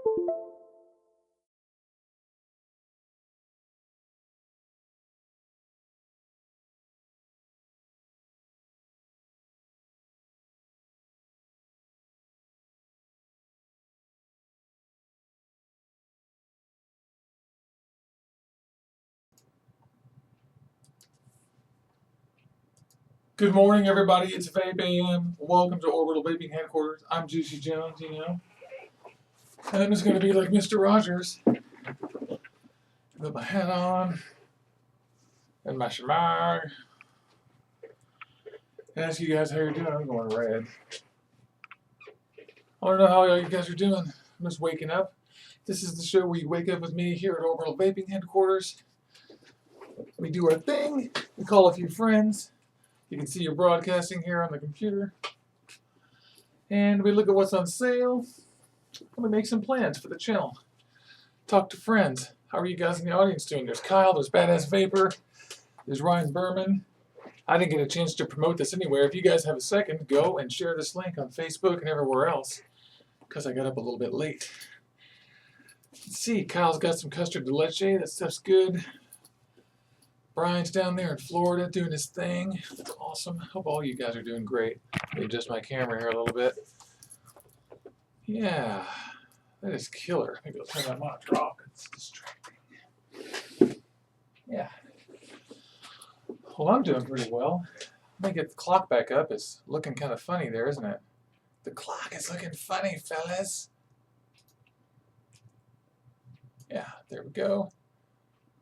Good morning, everybody. It's VapeAM. Welcome to Orbital Vaping Headquarters. I'm Juicy Jones, you know. And I'm just going to be like Mr. Rogers. Put my hat on and my shamar. And ask you guys how you're doing. I'm going red. I want to know how you guys are doing. I'm just waking up. This is the show where you wake up with me here at Orbital Vaping Headquarters. We do our thing. We call a few friends. You can see you're broadcasting here on the computer. And we look at what's on sale. And we make some plans for the channel. Talk to friends. How are you guys in the audience doing? There's Kyle, there's Badass Vapor, there's Ryan Berman. I didn't get a chance to promote this anywhere. If you guys have a second, go and share this link on Facebook and everywhere else, because I got up a little bit late. Let's see, Kyle's got some custard de leche. That stuff's good. Brian's down there in Florida doing his thing. That's awesome. Hope all you guys are doing great. Let me adjust my camera here a little bit. Yeah, that is killer. Maybe I'll turn that monitor off. It's distracting. Yeah. Well, I'm doing pretty well. Let me get the clock back up. It's looking kind of funny there, isn't it? The clock is looking funny, fellas. Yeah, there we go.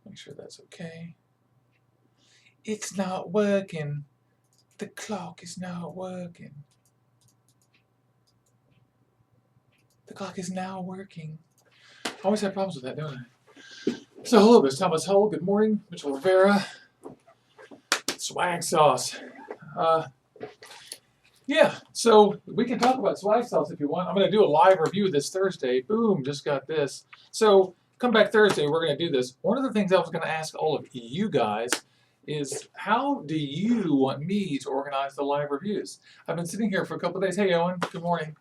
Make sure that's okay. It's not working. The clock is not working. The clock is now working. I always have problems with that, don't I? So hello, it's Thomas Pavlou. Good morning. Mitchell Rivera. Swag sauce. Yeah, so we can talk about swag sauce if you want. I'm going to do a live review this Thursday. Boom, just got this. So come back Thursday, we're going to do this. One of the things I was going to ask all of you guys is, how do you want me to organize the live reviews? I've been sitting here for a couple of days. Hey, Owen, good morning.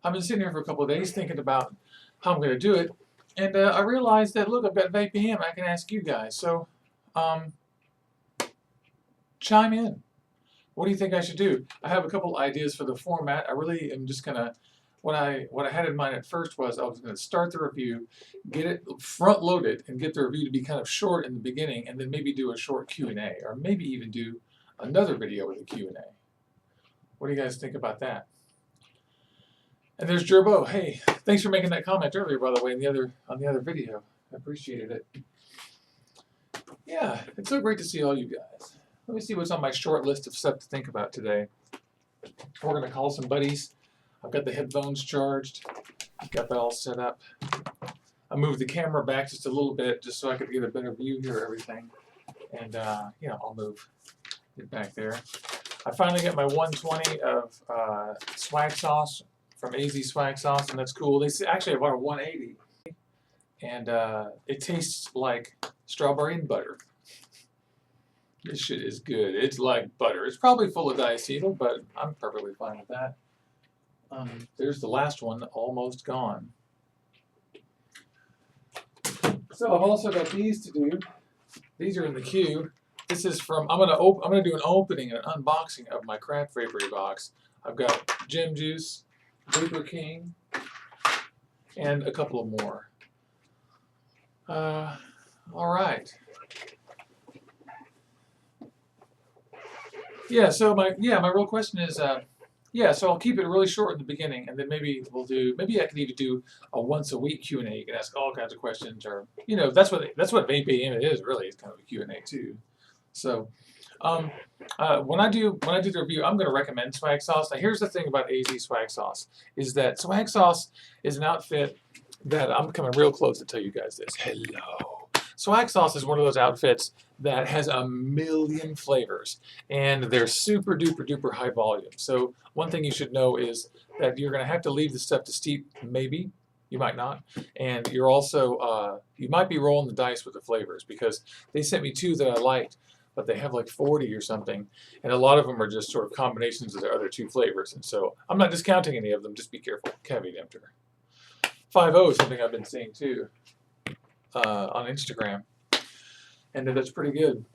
I've been sitting here for a couple of days thinking about how I'm going to do it. And I realized that, look, I've got VapeAM. I can ask you guys. So chime in. What do you think I should do? I have a couple ideas for the format. I really am just going to, what I had in mind at first was I was going to start the review, get it front loaded, and get the review to be kind of short in the beginning, and then maybe do a short Q&A, or maybe even do another video with a Q&A. What do you guys think about that? And there's Gerbo. Hey, thanks for making that comment earlier, by the way, on the other video. I appreciated it. Yeah, it's so great to see all you guys. Let me see what's on my short list of stuff to think about today. We're going to call some buddies. I've got the headphones charged. I've got that all set up. I moved the camera back just a little bit just so I could get a better view here of everything. And, you know, I'll move it back there. I finally got my 120 of swag sauce from AZ Swag Sauce, and that's cool. They actually, I bought a 180, and it tastes like strawberry and butter. This shit is good. It's like butter. It's probably full of diacetyl, but I'm perfectly fine with that. There's the last one, almost gone. So I've also got these to do. These are in the queue. This is from, I'm gonna do an opening and an unboxing of my craft vapory box. I've got Gem Juice, Vapor King, and a couple of more. All right. Yeah. So my real question is, yeah. So I'll keep it really short in the beginning, and then maybe maybe I could even do a once a week Q&A. You can ask all kinds of questions, or you know, that's what VapeAM is really. It's kind of a Q&A too. So when I do the review, I'm going to recommend swag sauce. Now here's the thing about AZ Swag Sauce is that swag sauce is an outfit that I'm coming real close to tell you guys this. Hello. Swag sauce is one of those outfits that has a million flavors, and they're super duper duper high volume. So one thing you should know is that you're going to have to leave the stuff to steep, maybe. You might not. And you're also, you might be rolling the dice with the flavors, because they sent me 2 that I liked, but they have like 40 or something, and a lot of them are just sort of combinations of their other 2 flavors. And so I'm not discounting any of them, just be careful. Caveat emptor. 5.0 is something I've been seeing too on Instagram, and that's pretty good.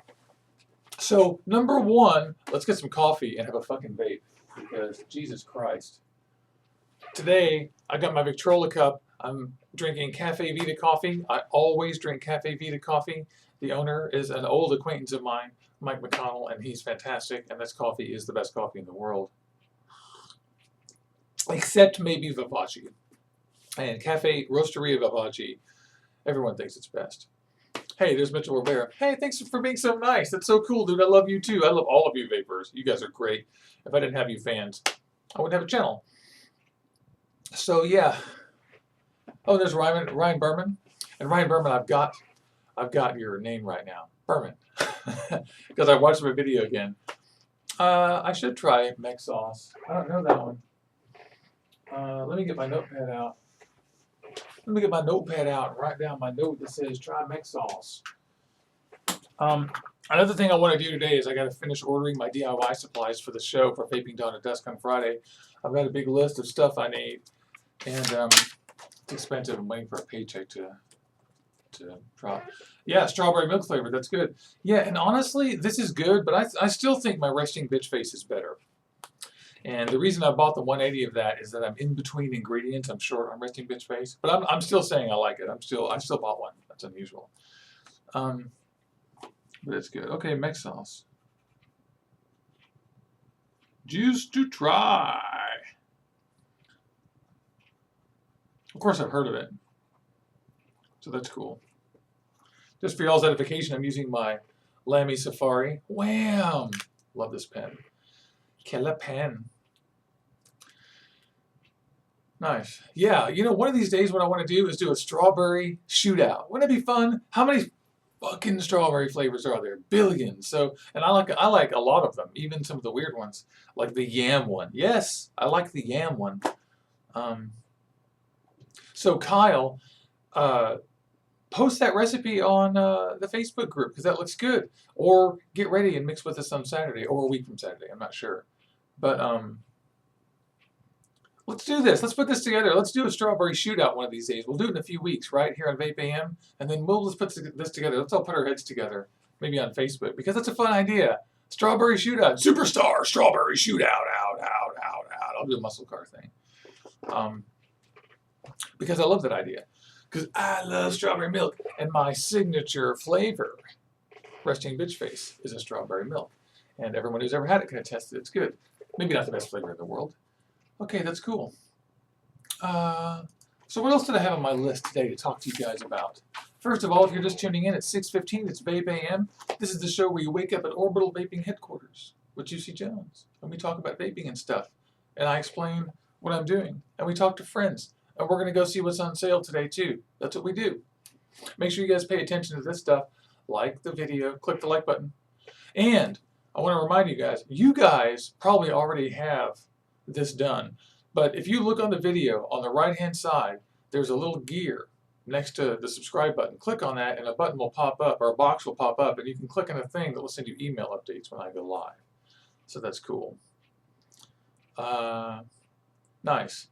So number one, let's get some coffee and have a fucking vape, because Jesus Christ. Today I got my Victrola cup. I'm drinking Cafe Vita coffee. I always drink Cafe Vita coffee. The owner is an old acquaintance of mine, Mike McConnell, and he's fantastic, and this coffee is the best coffee in the world. Except maybe Vivace. And Cafe Roasteria Vivace, everyone thinks it's best. Hey, there's Mitchell Rivera. Hey, thanks for being so nice. That's so cool, dude. I love you too. I love all of you vapors. You guys are great. If I didn't have you fans, I wouldn't have a channel. So yeah. Oh, there's Ryan Berman. And Ryan Berman, I've got your name right now. Berman. Because I watched my video again. I should try mech sauce. I don't know that one. Let me get my notepad out. Let me get my notepad out and write down my note that says try mech sauce. Another thing I want to do today is I got to finish ordering my DIY supplies for the show for Vaping Dawn to Dusk on Friday. I've got a big list of stuff I need, and it's expensive. I'm waiting for a paycheck to drop. Yeah, strawberry milk flavor. That's good. Yeah, and honestly, this is good, but I still think my resting bitch face is better. And the reason I bought the 180 of that is that I'm in between ingredients. I'm short on resting bitch face, but I'm still saying I like it. I still bought one. That's unusual. But it's good. Okay, mech sauce. Juice to try. Of course, I've heard of it, so that's cool. Just for y'all's edification, I'm using my Lamy Safari. Wham! Love this pen. Killer pen. Nice. Yeah, you know, one of these days what I want to do is do a strawberry shootout. Wouldn't it be fun? How many fucking strawberry flavors are there? Billions. So, and I like a lot of them, even some of the weird ones, like the yam one. Yes, I like the yam one. So Kyle, post that recipe on the Facebook group, because that looks good. Or get ready and mix with us on Saturday, or a week from Saturday. I'm not sure. But let's do this. Let's put this together. Let's do a strawberry shootout one of these days. We'll do it in a few weeks, right, here on VapeAM. And then let's put this together. Let's all put our heads together, maybe on Facebook, because that's a fun idea. Strawberry shootout. Superstar strawberry shootout. Out. I'll do a muscle car thing. Because I love that idea. Because I love strawberry milk. And my signature flavor, resting bitch face, is a strawberry milk. And everyone who's ever had it can attest that it's good. Maybe not the best flavor in the world. Okay, that's cool. So what else did I have on my list today to talk to you guys about? First of all, if you're just tuning in at 6:15, it's VapeAM. This is the show where you wake up at Orbital Vaping Headquarters with Juicy Jones. And we talk about vaping and stuff. And I explain what I'm doing. And we talk to friends. And we're going to go see what's on sale today, too. That's what we do. Make sure you guys pay attention to this stuff. Like the video. Click the like button. And I want to remind you guys probably already have this done. But if you look on the video, on the right-hand side, there's a little gear next to the subscribe button. Click on that, and a button will pop up, or a box will pop up, and you can click on a thing that will send you email updates when I go live. So that's cool. Nice.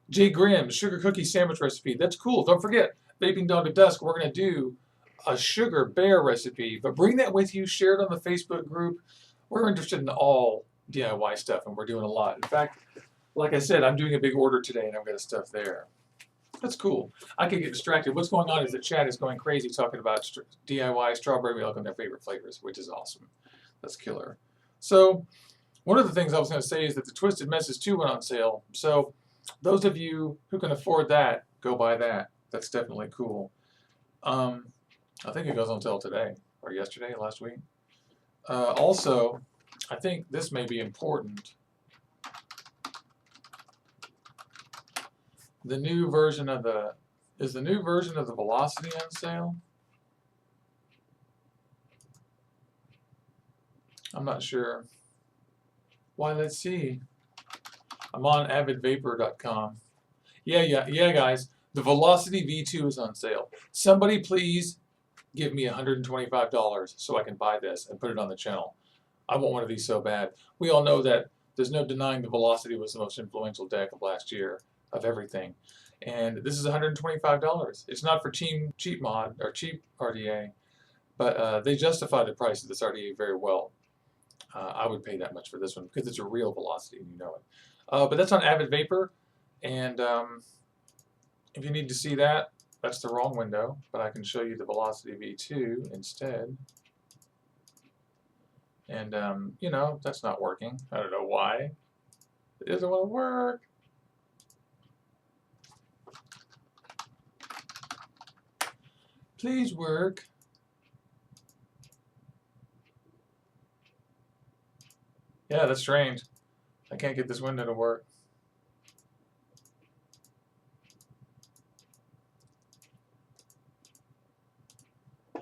Jay Grimm's sugar cookie sandwich recipe. That's cool. Don't forget, Vaping Dawn to Dusk, we're going to do a sugar bear recipe. But bring that with you. Share it on the Facebook group. We're interested in all DIY stuff, and we're doing a lot. In fact, like I said, I'm doing a big order today, and I've got stuff there. That's cool. I could get distracted. What's going on is the chat is going crazy talking about DIY strawberry milk and their favorite flavors, which is awesome. That's killer. So one of the things I was going to say is that the Twisted Messes 2 went on sale. So those of you who can afford that, go buy that. That's definitely cool. I think it goes on sale today, or yesterday, last week. Also, I think this may be important. The new version of is the new version of the Velocity on sale? I'm not sure. Why, let's see. I'm on avidvapor.com. Yeah, guys. The Velocity V2 is on sale. Somebody please give me $125 so I can buy this and put it on the channel. I want one of these so bad. We all know that there's no denying the Velocity was the most influential deck of last year. of everything. And this is $125. It's not for cheap mod or cheap RDA, but they justify the price of this RDA very well. I would pay that much for this one because it's a real velocity and you know it. But that's on Avid Vapor, and if you need to see that, that's the wrong window, but I can show you the Velocity V2 instead. And, you know, that's not working. I don't know why. It doesn't want to work. Please work. Yeah, that's strange. I can't get this window to work.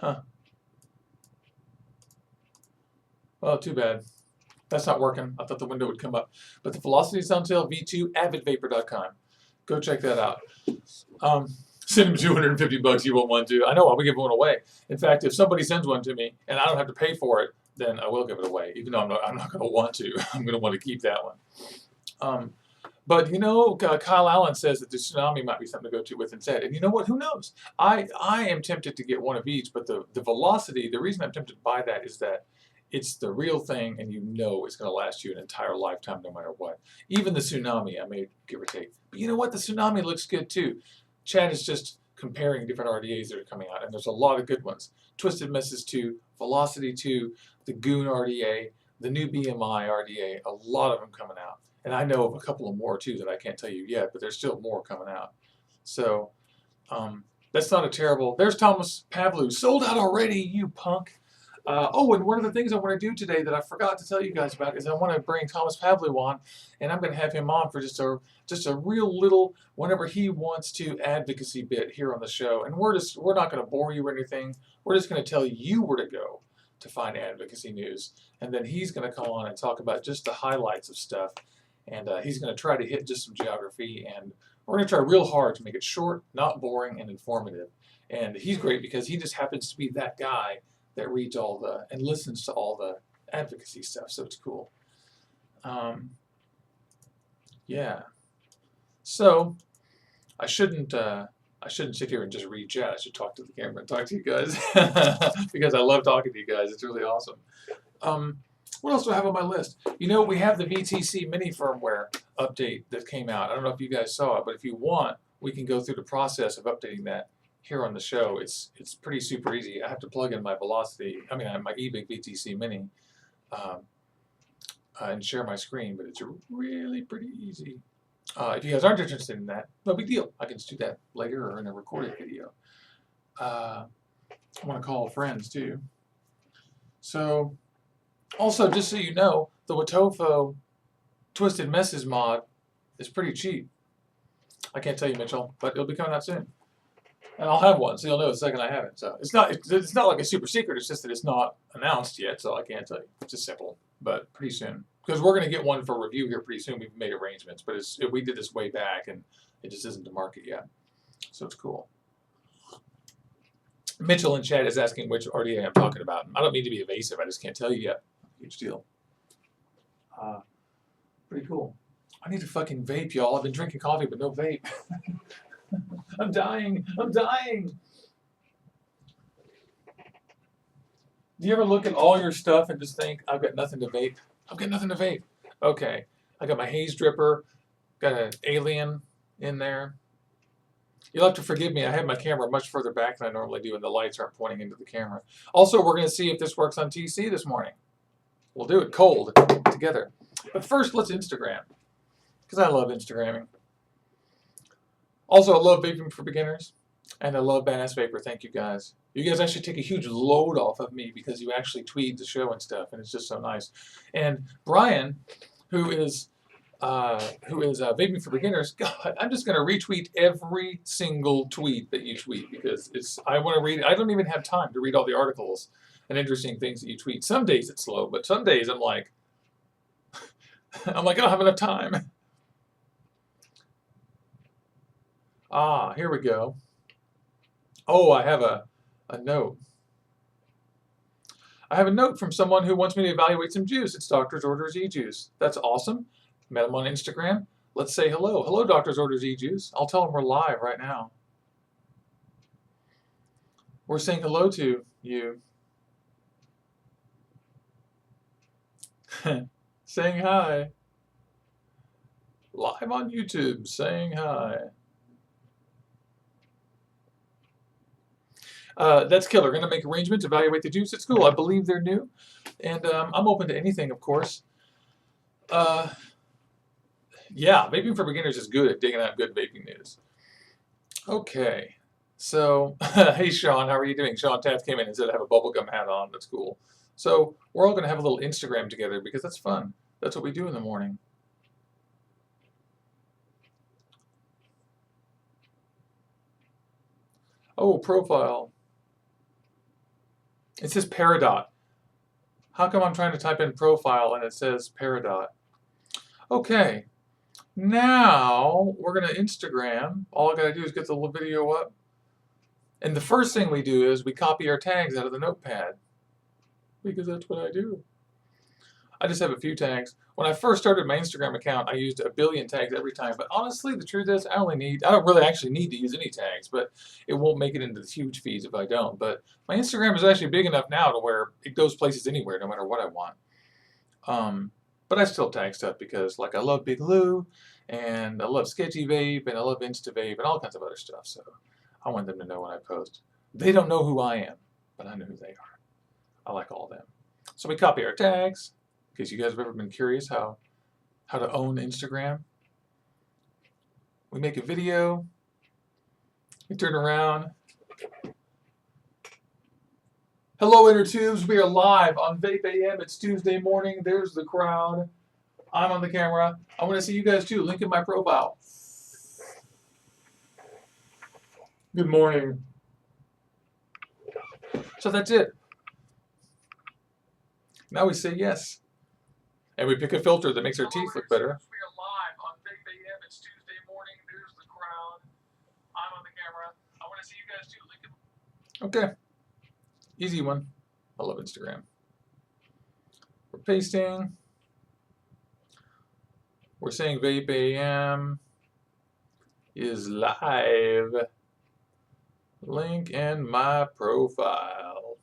Huh. Well, too bad. That's not working. I thought the window would come up. But the Velocity is on sale, V2, avidvapor.com. Go check that out. Send them 250 bucks, you won't want to. I know, I'll be giving one away. In fact, if somebody sends one to me and I don't have to pay for it, then I will give it away, even though I'm not going to want to. I'm going to want to keep that one. But you know, Kyle Allen says that the Tsunami might be something to go to with instead. And you know what? Who knows? I am tempted to get one of each, but the Velocity, the reason I'm tempted to buy that is that it's the real thing, and you know it's going to last you an entire lifetime no matter what. Even the Tsunami, I may give or take. But you know what? The Tsunami looks good too. Chad is just comparing different RDAs that are coming out, and there's a lot of good ones. Twisted Messes 2, Velocity 2, the Goon RDA, the new BMI RDA, a lot of them coming out. And I know of a couple of more too that I can't tell you yet, but there's still more coming out. So that's not a terrible. There's Thomas Pavlou, sold out already, you punk. Oh, and one of the things I want to do today that I forgot to tell you guys about is I want to bring Thomas Pavlou on, and I'm going to have him on for just a real little, whenever he wants to, advocacy bit here on the show. And we're not going to bore you or anything. We're just going to tell you where to go to find advocacy news, and then he's going to come on and talk about just the highlights of stuff, and he's going to try to hit just some geography, and we're going to try real hard to make it short, not boring, and informative. And he's great because he just happens to be that guy that reads all the and listens to all the advocacy stuff, so it's cool. Yeah. So I shouldn't sit here and just read chat. I should talk to the camera and talk to you guys because I love talking to you guys. It's really awesome. What else do I have on my list? You know, we have the VTC mini firmware update that came out. I don't know if you guys saw it, but if you want, we can go through the process of updating that here on the show. It's pretty super easy. I have to plug in my Velocity, my eBay VTC Mini, and share my screen, but it's really pretty easy. If you guys aren't interested in that, no big deal. I can just do that later or in a recorded video. I want to call friends too. So, also, just so you know, the Watofo Twisted Messes mod is pretty cheap. I can't tell you, Mitchell, but it'll be coming out soon. And I'll have one, so you'll know the second I have it. So it's not like a super secret. It's just that it's not announced yet, so I can't tell you. It's just simple, but pretty soon. Because we're going to get one for review here pretty soon. We've made arrangements, but we did this way back, and it just isn't to market yet. So it's cool. Mitchell in chat is asking which RDA I'm talking about. I don't mean to be evasive. I just can't tell you yet. Huge deal. Pretty cool. I need to fucking vape, y'all. I've been drinking coffee, but no vape. I'm dying. I'm dying. Do you ever look at all your stuff and just think, I've got nothing to vape? I've got nothing to vape. Okay. I got my haze dripper. Got an alien in there. You'll have to forgive me. I have my camera much further back than I normally do, and the lights aren't pointing into the camera. Also, we're going to see if this works on TC this morning. We'll do it cold together. But first, let's Instagram. Because I love Instagramming. Also, I love Vaping for Beginners, and I love Badass Vapor. Thank you guys. You guys actually take a huge load off of me because you actually tweet the show and stuff, and it's just so nice. And Brian, who is Vaping for Beginners, God, I'm just going to retweet every single tweet that you tweet because I want to read it. I don't even have time to read all the articles and interesting things that you tweet. Some days it's slow, but some days I'm like, I don't have enough time. Here we go. Oh, I have a note. I have a note from someone who wants me to evaluate some juice. It's Doctor's Orders e-juice. That's awesome. Met him on Instagram. Let's say hello. Hello, Doctor's Orders E-Juice. I'll tell them we're live right now. We're saying hello to you. Saying hi. Live on YouTube, saying hi. That's killer. Going to make arrangements, evaluate the juice at school. I believe they're new, and I'm open to anything, of course. Yeah, vaping for beginners is good at digging out good vaping news. Okay, so hey Sean, how are you doing? Sean Taft came in and said I have a bubblegum hat on. That's cool. So we're all going to have a little Instagram together because that's fun. That's what we do in the morning. Oh, profile. It says Peridot. How come I'm trying to type in profile and it says Peridot? Okay, now we're going to Instagram. All I got to do is get the little video up. And the first thing we do is we copy our tags out of the notepad. Because that's what I do. I just have a few tags. When I first started my Instagram account, I used 1 billion tags every time. But honestly, the truth is, I don't really actually need to use any tags, but it won't make it into the huge feeds if I don't. But my Instagram is actually big enough now to where it goes places anywhere, no matter what I want. But I still tag stuff because, like, I love Big Lou, and I love Sketchy Vape, and I love InstaVape, and all kinds of other stuff. So I want them to know when I post. They don't know who I am, but I know who they are. I like all of them. So we copy our tags. In case you guys have ever been curious how to own Instagram. We make a video. We turn around. Hello, Inner Tubes. We are live on VapeAM. It's Tuesday morning. There's the crowd. I'm on the camera. I want to see you guys too. Link in my profile. Good morning. So that's it. Now we say yes. And we pick a filter that makes our teeth look better. We are live on VapeAM. It's Tuesday morning. There's the crowd. I'm on the camera. I want to see you guys too. Okay. Easy one. I love Instagram. We're pasting. We're saying VapeAM is live. Link in my profile.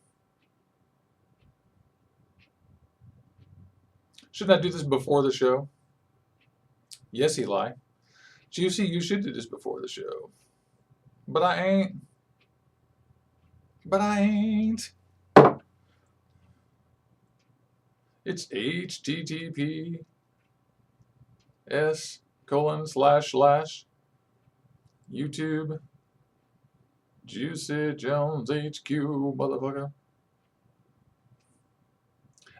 Shouldn't I do this before the show? Yes, Eli. Juicy, you should do this before the show. But I ain't. But I ain't. It's https:// YouTube Juicy Jones HQ, motherfucker.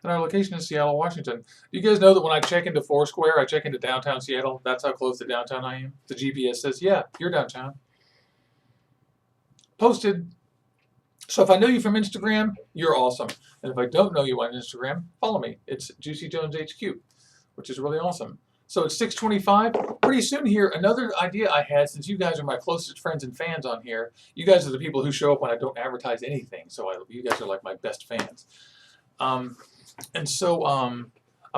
And our location is Seattle, Washington. Do you guys know that when I check into Foursquare, I check into downtown Seattle? That's how close to downtown I am. The GPS says, yeah, you're downtown. Posted. So if I know you from Instagram, you're awesome. And if I don't know you on Instagram, follow me. It's Juicy Jones HQ, which is really awesome. So it's 6:25. Pretty soon here, another idea I had, since you guys are my closest friends and fans on here, you guys are the people who show up when I don't advertise anything. So you guys are like my best fans. And so I'm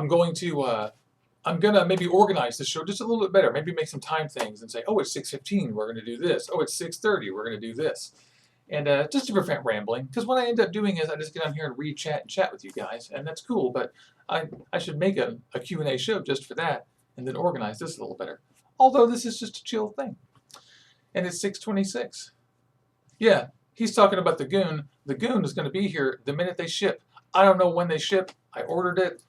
gonna maybe organize the show just a little bit better. Maybe make some time things and say, oh, it's 6:15, we're gonna do this. Oh, it's 6:30, we're gonna do this. And just to prevent rambling, because what I end up doing is I just get on here and read chat and chat with you guys, and that's cool. But I should make a Q&A show just for that, and then organize this a little better. Although this is just a chill thing. And it's 6:26. Yeah, he's talking about the goon. The goon is gonna be here the minute they ship. I don't know when they ship. I ordered it.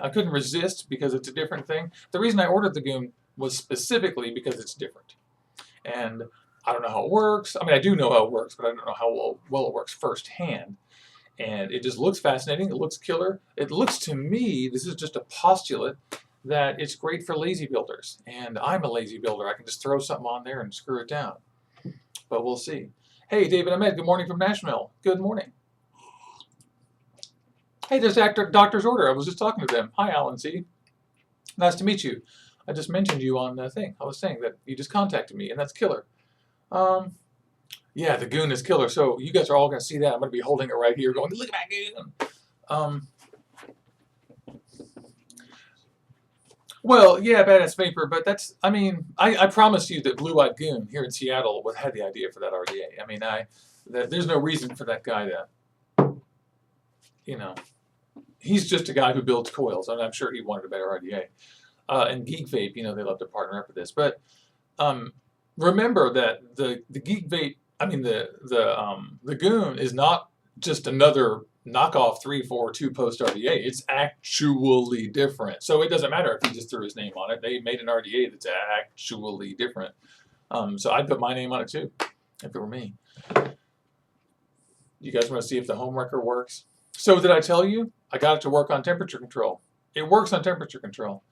I couldn't resist because it's a different thing. The reason I ordered the goon was specifically because it's different. And I don't know how it works. I mean, I do know how it works, but I don't know how well it works firsthand. And it just looks fascinating. It looks killer. It looks to me, this is just a postulate, that it's great for lazy builders. And I'm a lazy builder. I can just throw something on there and screw it down. But we'll see. Hey, David Ahmed, good morning from Nashville. Good morning. Hey, there's Doctor's Order. I was just talking to them. Hi, Alan C. Nice to meet you. I just mentioned you on the thing. I was saying that you just contacted me, and that's killer. Yeah, the goon is killer. So you guys are all going to see that. I'm going to be holding it right here going, look at my goon. Well, yeah, Badass Vapor, but that's, I mean, I promise you that Blue Eyed Goon here in Seattle had the idea for that RDA. I mean, there's no reason for that guy to, you know, he's just a guy who builds coils, and I'm sure he wanted a better RDA. And Geek Vape, you know, they love to partner up with this. But remember that the Geek Vape, I mean, the Goon is not just another knockoff 342 post RDA. It's actually different. So it doesn't matter if he just threw his name on it. They made an RDA that's actually different. So I'd put my name on it too, if it were me. You guys want to see if the HohmWrecker works? So did I tell you? I got it to work on temperature control. It works on temperature control.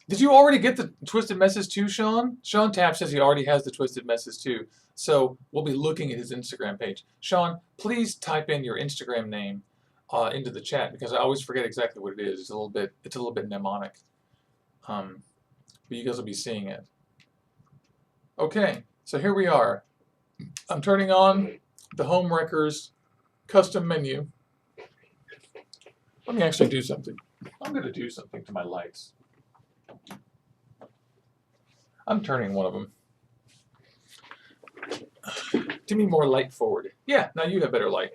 Did you already get the twisted message too, Sean? Sean Tapp says he already has the twisted message too. So we'll be looking at his Instagram page. Sean, please type in your Instagram name into the chat because I always forget exactly what it is. It's a little bit mnemonic. But you guys will be seeing it. Okay, so here we are. I'm turning on the HohmWrecker's custom menu. Let me actually do something. I'm going to do something to my lights. I'm turning one of them. Give me more light forward. Yeah, now you have better light.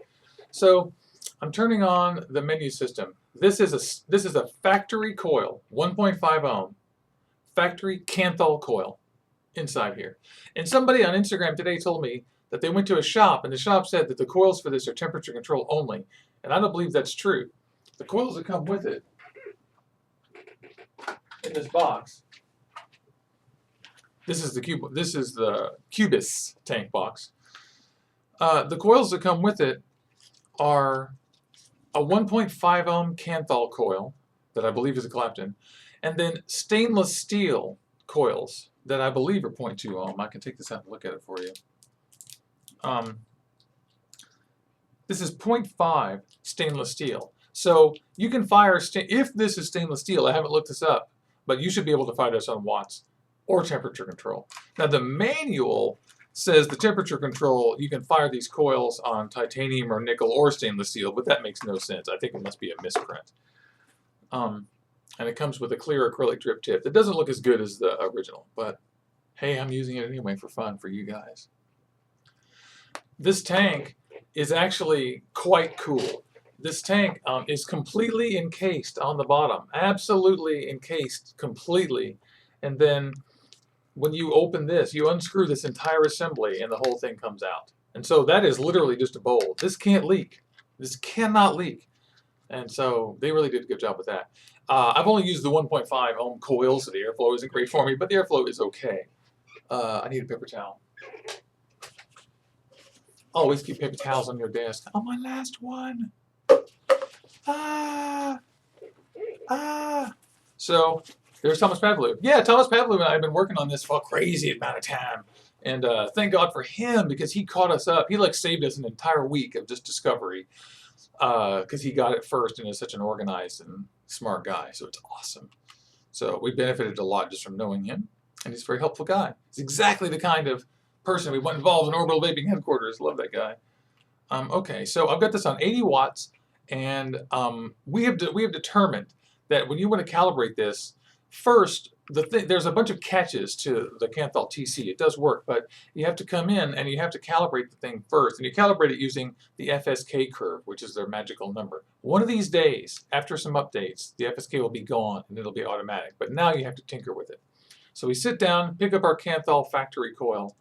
So I'm turning on the menu system. This is a factory coil, 1.5 ohm, factory Kanthal coil inside here. And somebody on Instagram today told me that they went to a shop and the shop said that the coils for this are temperature control only. And I don't believe that's true. The coils that come with it in this box. This is the Cubis tank box. The coils that come with it are a 1.5 ohm Kanthal coil that I believe is a Clapton, and then stainless steel coils that I believe are 0.2 ohm. I can take this out and look at it for you. This is 0.5 stainless steel. So you can fire, if this is stainless steel, I haven't looked this up, but you should be able to fire this on watts or temperature control. Now the manual says the temperature control, you can fire these coils on titanium or nickel or stainless steel, but that makes no sense. I think it must be a misprint. And it comes with a clear acrylic drip tip that doesn't look as good as the original, but hey, I'm using it anyway for fun for you guys. This tank is actually quite cool. This tank is completely encased on the bottom, absolutely encased completely. And then when you open this, you unscrew this entire assembly and the whole thing comes out. And so that is literally just a bowl. This can't leak. This cannot leak. And so they really did a good job with that. I've only used the 1.5 ohm coil, so the airflow isn't great for me, but the airflow is okay. I need a paper towel. Always keep paper towels on your desk. Oh, my last one. So there's Thomas Pavlou. Yeah, Thomas Pavlou and I have been working on this for a crazy amount of time. And thank God for him because he caught us up. He like saved us an entire week of just discovery because he got it first and is such an organized and smart guy. So it's awesome. So we benefited a lot just from knowing him. And he's a very helpful guy. He's exactly the kind of person we want involved in Orbital Vaping headquarters. Love that guy. Okay, so I've got this on 80 watts. And we have determined that when you want to calibrate this, first, there's a bunch of catches to the Kanthal TC. It does work, but you have to come in and you have to calibrate the thing first. And you calibrate it using the FSK curve, which is their magical number. One of these days, after some updates, the FSK will be gone and it'll be automatic. But now you have to tinker with it. So we sit down, pick up our Kanthal factory coil,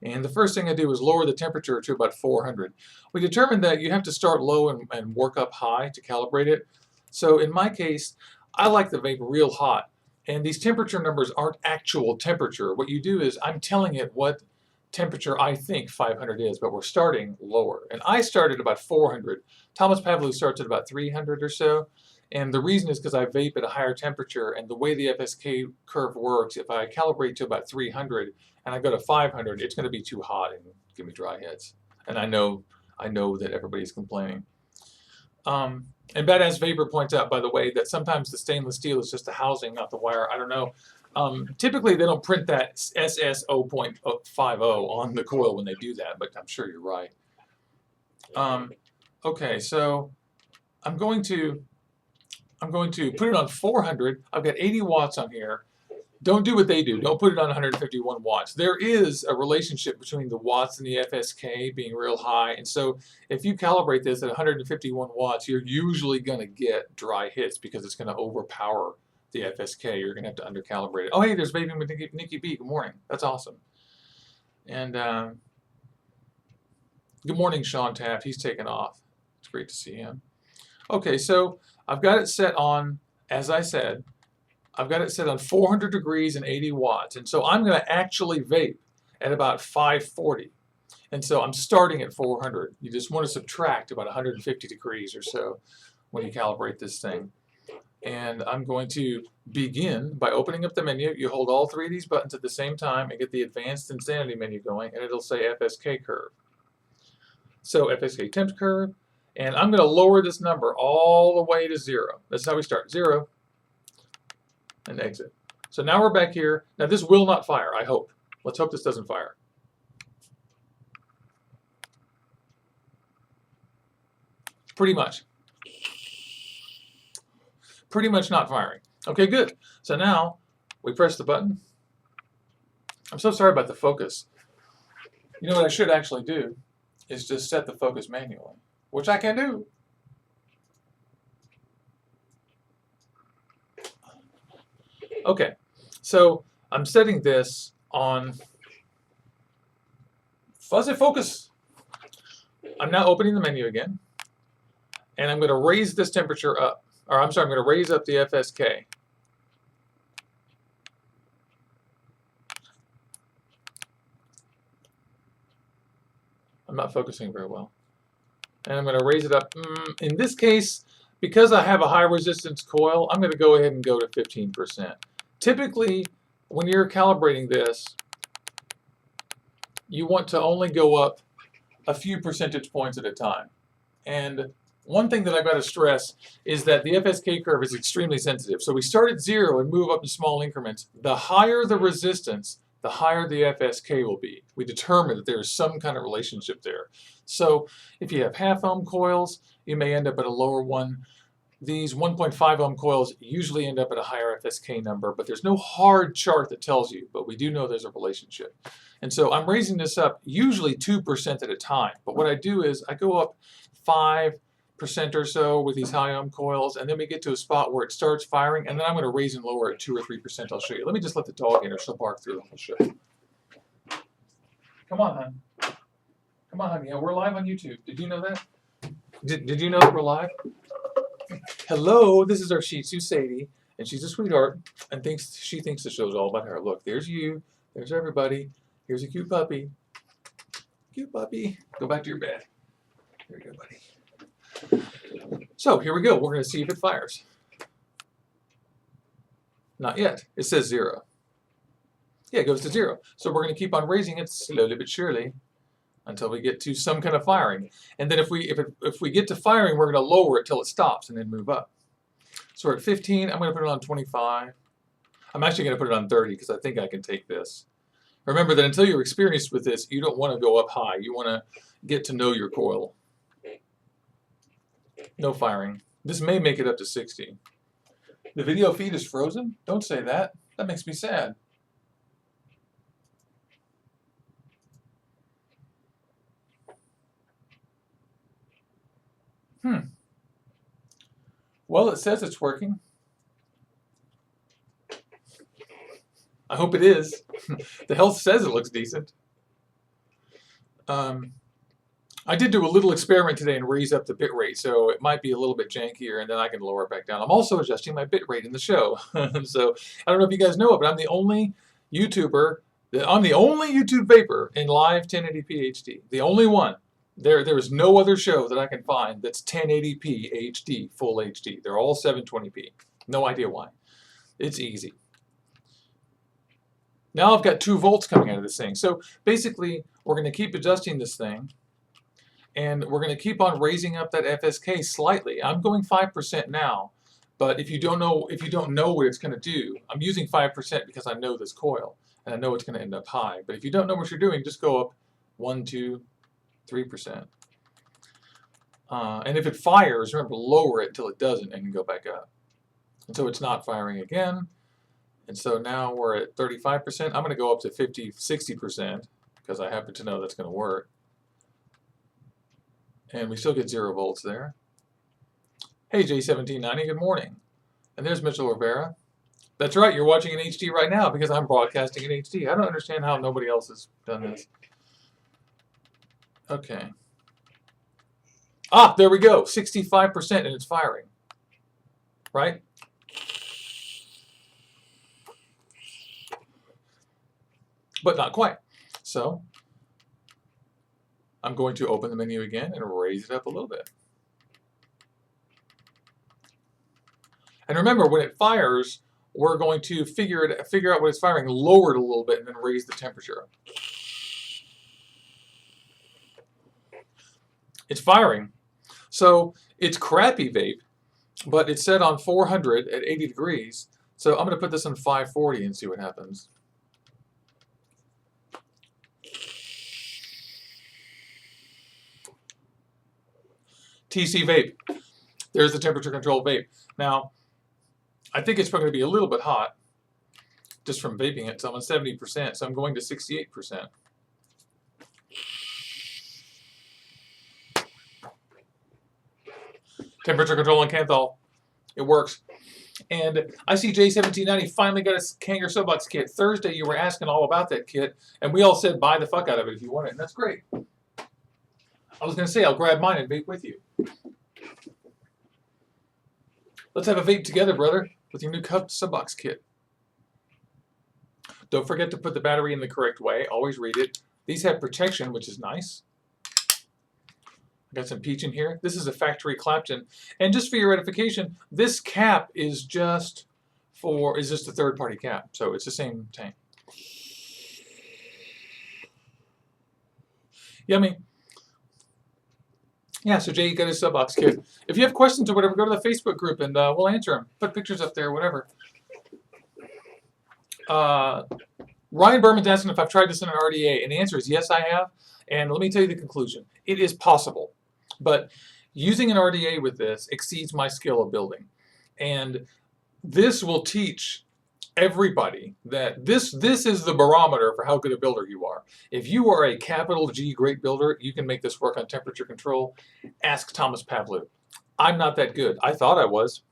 and the first thing I do is lower the temperature to about 400. We determined that you have to start low and work up high to calibrate it. So in my case, I like the vape real hot. And these temperature numbers aren't actual temperature. What you do is I'm telling it what temperature I think 500 is, but we're starting lower. And I started about 400. Thomas Pavlou starts at about 300 or so. And the reason is because I vape at a higher temperature, and the way the FSK curve works, if I calibrate to about 300 and I go to 500, it's going to be too hot and give me dry heads. And I know that everybody's complaining. And Badass Vapor points out, by the way, that sometimes the stainless steel is just the housing, not the wire. I don't know. Typically, they don't print that SS 0.50 on the coil when they do that, but I'm sure you're right. Okay, so I'm going to I'm going to put it on 400. I've got 80 watts on here. Don't do what they do. Don't put it on 151 watts. There is a relationship between the watts and the FSK being real high. And so if you calibrate this at 151 watts, you're usually going to get dry hits because it's going to overpower the FSK. You're going to have to undercalibrate it. Oh, hey, there's Vaping with Nikki B. Good morning. That's awesome. And good morning, Sean Taft. He's taken off. It's great to see him. Okay, so I've got it set on, as I said, I've got it set on 400 degrees and 80 watts. And so I'm going to actually vape at about 540. And so I'm starting at 400. You just want to subtract about 150 degrees or so when you calibrate this thing. And I'm going to begin by opening up the menu. You hold all three of these buttons at the same time and get the Advanced Insanity menu going, and it'll say FSK curve. So FSK temp curve. And I'm going to lower this number all the way to 0. That's how we start. 0. And exit. So now we're back here. Now this will not fire, I hope. Let's hope this doesn't fire. Pretty much. Pretty much not firing. Okay, good. So now we press the button. I'm so sorry about the focus. You know what I should actually do is just set the focus manually, which I can do. Okay, so I'm setting this on fuzzy focus. I'm now opening the menu again, and I'm going to raise this temperature up. Or I'm sorry, I'm going to raise up the FSK. I'm not focusing very well. And I'm going to raise it up. In this case, because I have a high resistance coil, I'm going to go ahead and go to 15%. Typically, when you're calibrating this, you want to only go up a few percentage points at a time. And one thing that I've got to stress is that the FSK curve is extremely sensitive. So we start at 0 and move up in small increments. The higher the resistance, the higher the FSK will be. We determine that there is some kind of relationship there. So if you have half ohm coils, you may end up at a lower one. These 1.5 ohm coils usually end up at a higher FSK number, but there's no hard chart that tells you, but we do know there's a relationship. And so I'm raising this up usually 2% at a time. But what I do is I go up 5% or so with these high ohm coils, and then we get to a spot where it starts firing, and then I'm going to raise and lower at 2 or 3%. I'll show you. Let me just let the dog in, or she'll bark through. I'll show you. Come on, hon. Come on, honey. Yeah, we're live on YouTube. Did you know that? Did you know that we're live? Hello, this is our Shih Tzu Sadie, and she's a sweetheart, and she thinks the show's all about her. Look, there's you, there's everybody. Here's a cute puppy. Cute puppy. Go back to your bed. There you go, buddy. So here we go. We're going to see if it fires. Not yet. It says 0. Yeah, it goes to 0. So we're going to keep on raising it slowly but surely until we get to some kind of firing. And then if we get to firing, we're going to lower it till it stops and then move up. So we're at 15. I'm going to put it on 25. I'm actually going to put it on 30 because I think I can take this. Remember that until you're experienced with this, you don't want to go up high. You want to get to know your coil. No firing. This may make it up to 60. The video feed is frozen? Don't say that. That makes me sad. Well, it says it's working. I hope it is. The health says it looks decent. I did do a little experiment today and raise up the bit rate, so it might be a little bit jankier, and then I can lower it back down. I'm also adjusting my bit rate in the show. So I don't know if you guys know it, but I'm the only YouTuber, I'm the only YouTube vapor in live 1080p HD. The only one. There is no other show that I can find that's 1080p HD, full HD. They're all 720p. No idea why. It's easy. Now I've got 2 volts coming out of this thing. So basically, we're going to keep adjusting this thing, and we're going to keep on raising up that FSK slightly. I'm going 5% now, but if you don't know what it's going to do, I'm using 5% because I know this coil, and I know it's going to end up high. But if you don't know what you're doing, just go up 1, 2, 3%. And if it fires, remember, lower it till it doesn't and then go back up. And so it's not firing again. And so now we're at 35%. I'm going to go up to 50, 60% because I happen to know that's going to work. And we still get 0 volts there. Hey, J1790, good morning. And there's Mitchell Rivera. That's right, you're watching in HD right now because I'm broadcasting in HD. I don't understand how nobody else has done this. Okay. Ah, there we go, 65% and it's firing. Right? But not quite. So I'm going to open the menu again and raise it up a little bit. And remember, when it fires, we're going to figure out what it's firing, lower it a little bit, and then raise the temperature. It's firing. So it's crappy vape, but it's set on 400 at 80 degrees. So I'm going to put this on 540 and see what happens. TC vape. There's the temperature control vape. Now, I think it's probably going to be a little bit hot just from vaping it. So I'm on 70%, so I'm going to 68%. Temperature control on Kanthal. It works. And I see J1790 finally got a Kangaroo Soapbox kit. Thursday, you were asking all about that kit, and we all said buy the fuck out of it if you want it, and that's great. I was going to say I'll grab mine and vape with you. Let's have a vape together, brother, with your new Soapbox kit. Don't forget to put the battery in the correct way. Always read it. These have protection, which is nice. I got some peach in here. This is a factory Clapton. And just for your edification, this cap is just a third-party cap. So it's the same tank. Yummy. Yeah, so Jay got his Soapbox kit. If you have questions or whatever, go to the Facebook group and we'll answer them. Put pictures up there, whatever. Ryan Berman's asking if I've tried this in an RDA, and the answer is yes, I have. And let me tell you the conclusion. It is possible, but using an RDA with this exceeds my skill of building. And this will teach everybody that this is the barometer for how good a builder you are. If you are a capital G great builder, you can make this work on temperature control. Ask Thomas Pavlou. I'm not that good. I thought I was.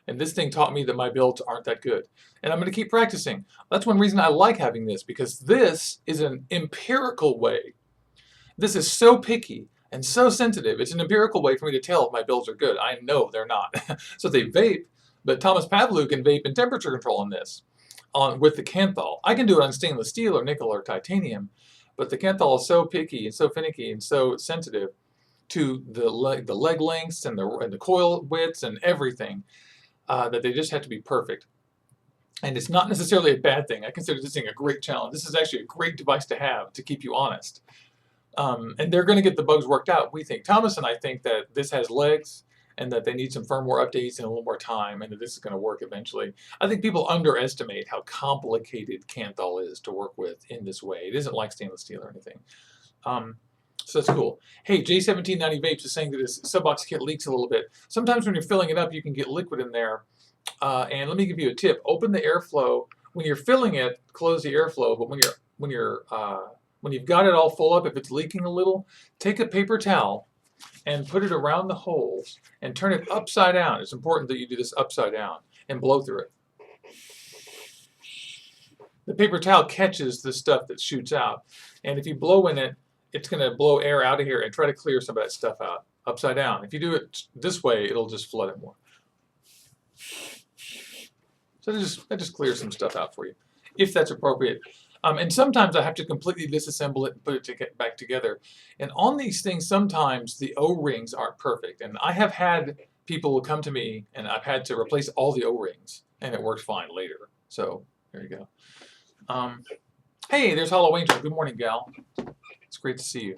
And this thing taught me that my builds aren't that good. And I'm going to keep practicing. That's one reason I like having this, because this is an empirical way. This is so picky and so sensitive. It's an empirical way for me to tell if my builds are good. I know they're not. So they vape, but Thomas Pavlou can vape in temperature control on this, with the Kanthal. I can do it on stainless steel or nickel or titanium, but the Kanthal is so picky and so finicky and so sensitive to the leg lengths and the coil widths and everything that they just have to be perfect. And it's not necessarily a bad thing. I consider this thing a great challenge. This is actually a great device to have to keep you honest. And they're going to get the bugs worked out, we think. Thomas and I think that this has legs and that they need some firmware updates and a little more time, and that this is going to work eventually. I think people underestimate how complicated Kanthal is to work with in this way. It isn't like stainless steel or anything. So that's cool. Hey, J1790 Vapes is saying that this Soapbox kit leaks a little bit. Sometimes when you're filling it up, you can get liquid in there. And let me give you a tip. Open the airflow. When you're filling it, close the airflow. But when you've got it all full up, if it's leaking a little, take a paper towel and put it around the holes and turn it upside down. It's important that you do this upside down and blow through it. The paper towel catches the stuff that shoots out. And if you blow in it, it's going to blow air out of here and try to clear some of that stuff out upside down. If you do it this way, it'll just flood it more. So that just clears some stuff out for you, if that's appropriate. And sometimes I have to completely disassemble it and put it back together. And on these things, sometimes the O-rings aren't perfect. And I have had people come to me, and I've had to replace all the O-rings, and it works fine later. So there you go. Hey, there's Hollow Angel. Good morning, gal. It's great to see you.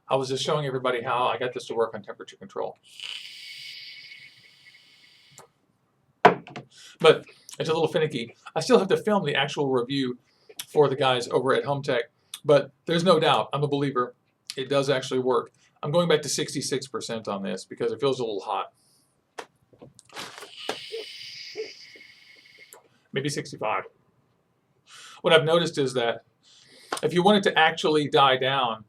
I was just showing everybody how I got this to work on temperature control. But it's a little finicky. I still have to film the actual review for the guys over at Home Tech, but there's no doubt, I'm a believer, it does actually work. I'm going back to 66% on this because it feels a little hot. maybe 65. What I've noticed is that if you want it to actually die down,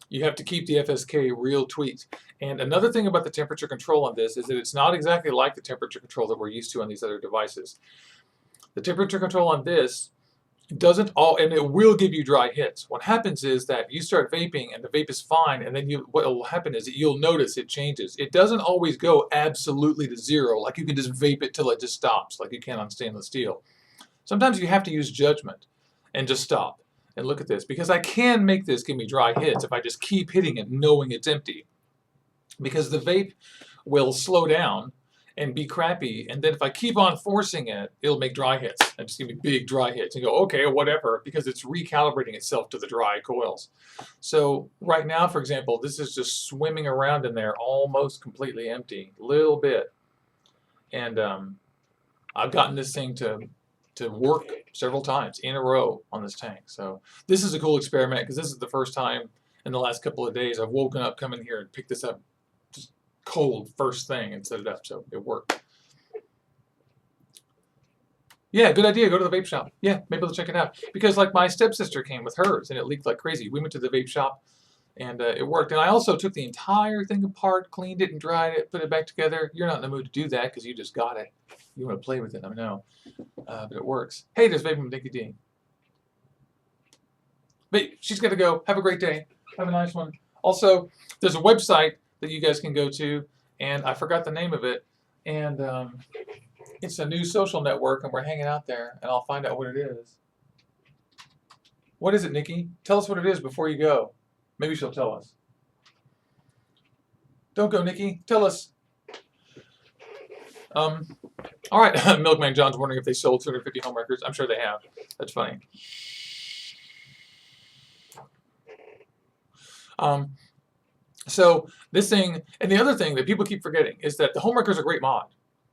you have to keep the FSK real tweaked. And another thing about the temperature control on this is that it's not exactly like the temperature control that we're used to on these other devices. The temperature control on this doesn't all, and it will give you dry hits. What happens is that you start vaping and the vape is fine, and then what will happen is that you'll notice it changes. It doesn't always go absolutely to zero, like you can just vape it till it just stops, like you can on stainless steel. Sometimes you have to use judgment and just stop and look at this, because I can make this give me dry hits if I just keep hitting it knowing it's empty, because the vape will slow down and be crappy, and then if I keep on forcing it, it'll make dry hits and just give me big dry hits and go, okay, whatever, because it's recalibrating itself to the dry coils. So right now, for example, this is just swimming around in there almost completely empty, little bit, and I've gotten this thing to work several times in a row on this tank. So this is a cool experiment, because this is the first time in the last couple of days I've woken up, come in here and picked this up just cold first thing and set it up, so it worked. Yeah, good idea. Go to the vape shop. Yeah, maybe they'll check it out. Because like my stepsister came with hers and it leaked like crazy. We went to the vape shop and it worked. And I also took the entire thing apart, cleaned it and dried it, put it back together. You're not in the mood to do that because you just got it. You want to play with it, I know. But it works. Hey, there's Vaping with Nikki D. But she's got to go. Have a great day. Have a nice one. Also, there's a website that you guys can go to, and I forgot the name of it, and it's a new social network, and we're hanging out there, and I'll find out what it is. What is it, Nikki? Tell us what it is before you go. Maybe she'll tell us. Don't go, Nikki. Tell us. All right. Milkman John's wondering if they sold 250 HohmWreckers. I'm sure they have. That's funny. So this thing, and the other thing that people keep forgetting is that the HohmWrecker is a great mod.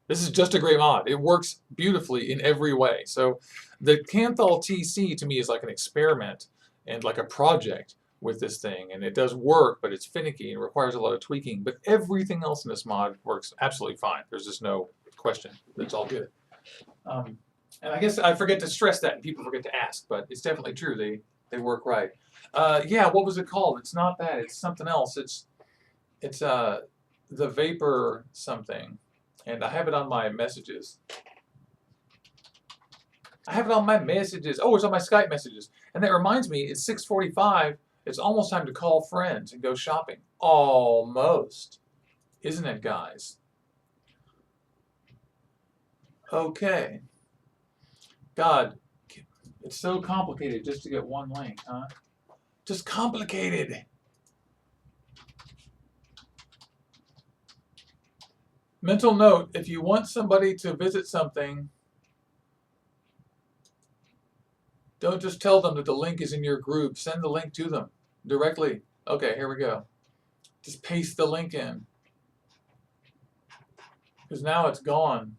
This is just a great mod. It works beautifully in every way. So the Kanthal TC to me is like an experiment and like a project with this thing. And it does work, but it's finicky and requires a lot of tweaking. But everything else in this mod works absolutely fine. There's just no question. It's all good. And I guess I forget to stress that and people forget to ask, but it's definitely true. They work right. Yeah, what was it called? It's not that. It's something else. It's the Vapor something. And I have it on my messages. I have it on my messages. Oh, it's on my Skype messages. And that reminds me, it's 6:45. It's almost time to call friends and go shopping. Almost. Isn't it, guys? Okay. God, it's so complicated just to get one link, huh? Just complicated. Mental note, if you want somebody to visit something, don't just tell them that the link is in your group. Send the link to them directly. Okay, here we go. Just paste the link in. Because now it's gone.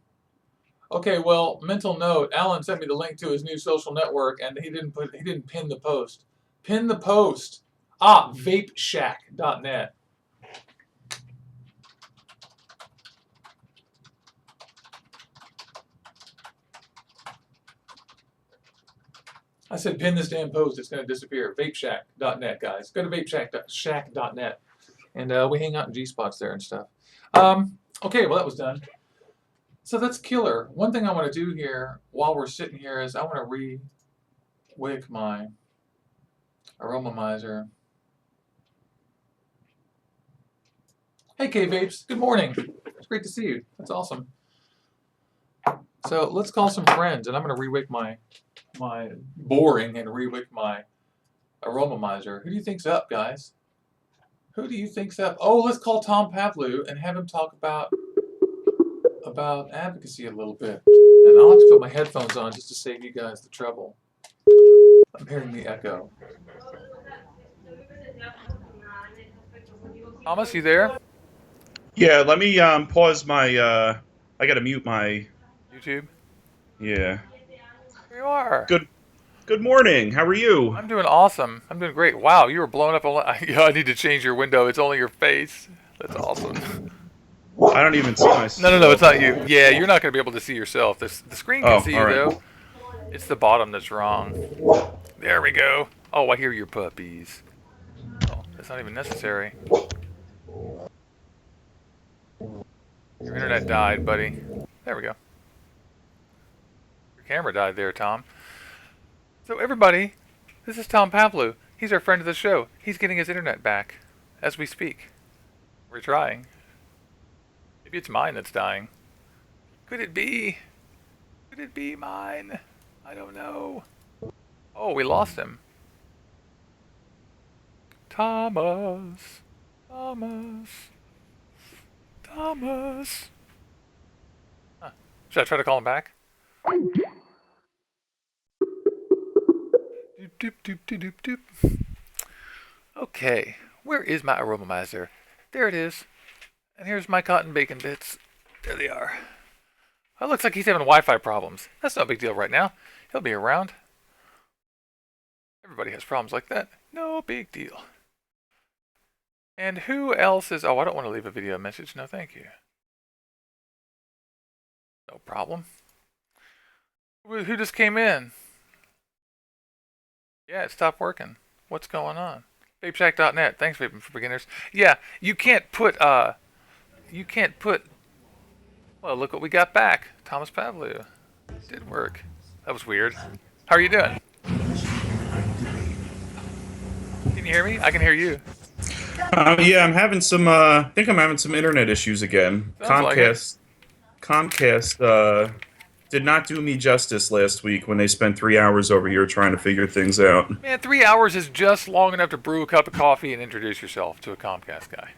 Okay, well, mental note, Alan sent me the link to his new social network and he didn't pin the post. Pin the post. Ah, vapeshack.net. I said pin this damn post, it's going to disappear. Vapeshack.net, guys. Go to vapeshack.net. And we hang out in G-spots there and stuff. Okay, well, that was done. So that's killer. One thing I want to do here while we're sitting here is I want to re-wick my aromomizer. Hey, K-Vapes. Good morning. It's great to see you. That's awesome. So let's call some friends, and I'm going to re-wick my boring and re-wick my aromomizer. Who do you think's up, guys? Who do you think's up? Oh, let's call Tom Pavlou and have him talk about advocacy a little bit. And I'll have to put my headphones on just to save you guys the trouble. I'm hearing the echo. Thomas, you there? Yeah, let me pause my I gotta mute my YouTube? Yeah. Here you are. Good morning. How are you? I'm doing awesome. I'm doing great. Wow, you were blowing up a lot. I need to change your window. It's only your face. That's awesome. I don't even see myself. No, it's not you. Yeah, you're not going to be able to see yourself. The screen can see you, all right. though. It's the bottom that's wrong. There we go. Oh, I hear your puppies. Oh, that's not even necessary. Your internet died, buddy. There we go. Your camera died there, Tom. So everybody, this is Tom Pavlou. He's our friend of the show. He's getting his internet back as we speak. We're trying. Maybe it's mine that's dying. Could it be? Could it be mine? I don't know. Oh, we lost him. Thomas. Huh. Should I try to call him back? Doop, doop, doop, doop, doop. Okay, where is my aromizer? There it is. And here's my cotton bacon bits. There they are. Oh, it looks like he's having Wi-Fi problems. That's no big deal right now. He'll be around. Everybody has problems like that. No big deal. And who else is... Oh, I don't want to leave a video message. No, thank you. No problem. Who just came in? Yeah, it stopped working. What's going on? VapeShack.net. Thanks, Vaping for Beginners. Yeah, you can't put... Well, look what we got back. Thomas Pavlou. It did work. That was weird. How are you doing? Can you hear me? I can hear you. Yeah, I'm having some. I think I'm having some internet issues again. Comcast did not do me justice last week when they spent 3 hours over here trying to figure things out. Man, 3 hours is just long enough to brew a cup of coffee and introduce yourself to a Comcast guy.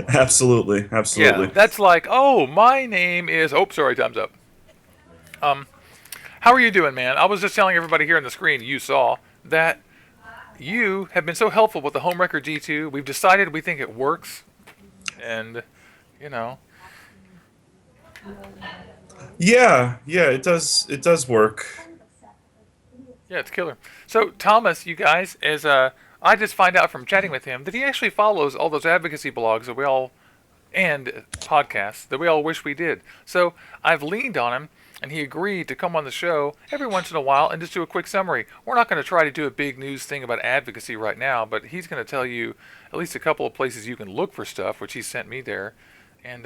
Absolutely. Yeah, that's like, oh, my name is... Oh, sorry, time's up. How are you doing, man? I was just telling everybody here on the screen, you saw, that you have been so helpful with the HohmWrecker G2. We've decided we think it works. And, you know... Yeah, it does work. Yeah, it's killer. So, Thomas, you guys, as I just find out from chatting with him that he actually follows all those advocacy blogs that we all... and podcasts that we all wish we did. So I've leaned on him, and he agreed to come on the show every once in a while and just do a quick summary. We're not going to try to do a big news thing about advocacy right now, but he's going to tell you at least a couple of places you can look for stuff, which he sent me there. And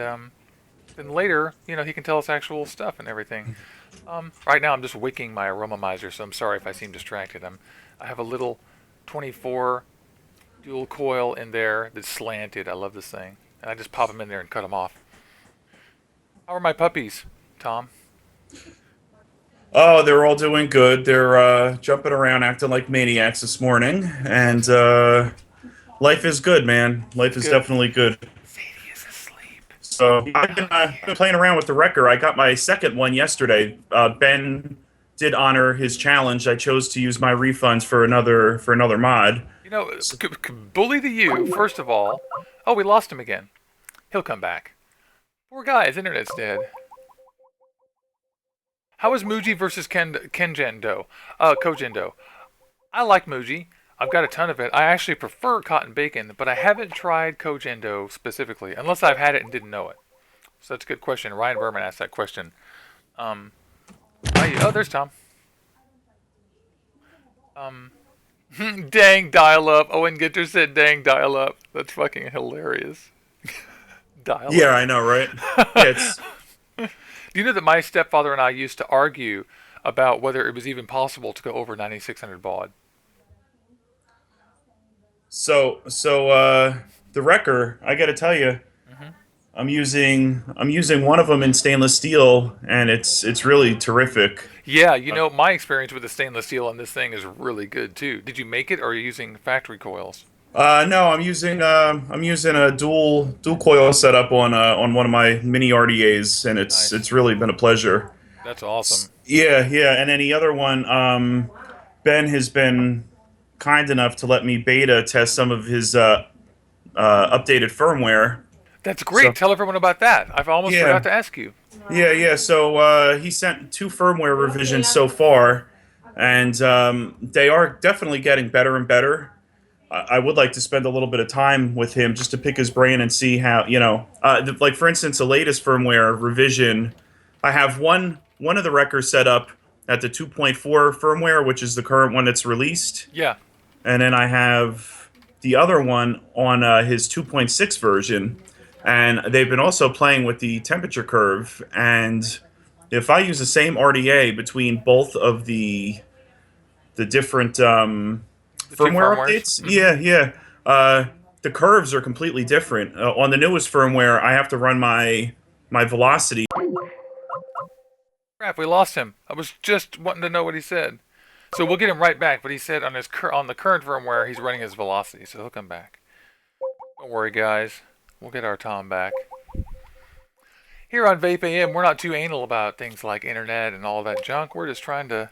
then later, you know, he can tell us actual stuff and everything. Right now I'm just wicking my aromizer, so I'm sorry if I seem distracted. I have a little 24 dual coil in there that's slanted. I love this thing. And I just pop them in there and cut them off. How are my puppies, Tom? Oh, they're all doing good. They're jumping around, acting like maniacs this morning, and life is good, man. Life is definitely good. Sadie is asleep. So I've been playing around with the wrecker. I got my second one yesterday. Ben did honor his challenge. I chose to use my refunds for another mod. You know, bully to you, first of all. Oh, we lost him again. He'll come back. Poor guy, his internet's dead. How is Muji versus Kojendo? I like Muji. I've got a ton of it. I actually prefer cotton bacon, but I haven't tried Kojendo specifically, unless I've had it and didn't know it. So that's a good question. Ryan Berman asked that question. Oh, there's Tom. Dang dial-up. Owen Gitter said dang dial-up. That's fucking hilarious. Dial-up. Yeah, I know, right? Yeah, Do you know that my stepfather and I used to argue about whether it was even possible to go over 9600 baud? So the wrecker, I got to tell you, I'm using one of them in stainless steel, and it's really terrific. Yeah, you know, my experience with the stainless steel on this thing is really good too. Did you make it, or are you using factory coils? No, I'm using a dual coil setup on one of my mini RDAs, and it's really been a pleasure. That's awesome. Yeah, and then the other one, Ben has been kind enough to let me beta test some of his updated firmware. That's great. So, tell everyone about that. I've almost forgot to ask you. Yeah. So he sent 2 firmware revisions so far, and they are definitely getting better and better. I would like to spend a little bit of time with him just to pick his brain and see how, like for instance, the latest firmware revision. I have one of the wreckers set up at the 2.4 firmware, which is the current one that's released, Yeah. and then I have the other one on his 2.6 version, and they've been also playing with the temperature curve. And if I use the same RDA between both of the different The two firmware firmwares. updates, yeah, the curves are completely different. On the newest firmware, I have to run my velocity. Crap, we lost him. I was just wanting to know what he said. So we'll get him right back, but he said on on the current firmware he's running his velocity, so he'll come back. Don't worry, guys. We'll get our Tom back. Here on VapeAM, we're not too anal about things like internet and all that junk. We're just trying to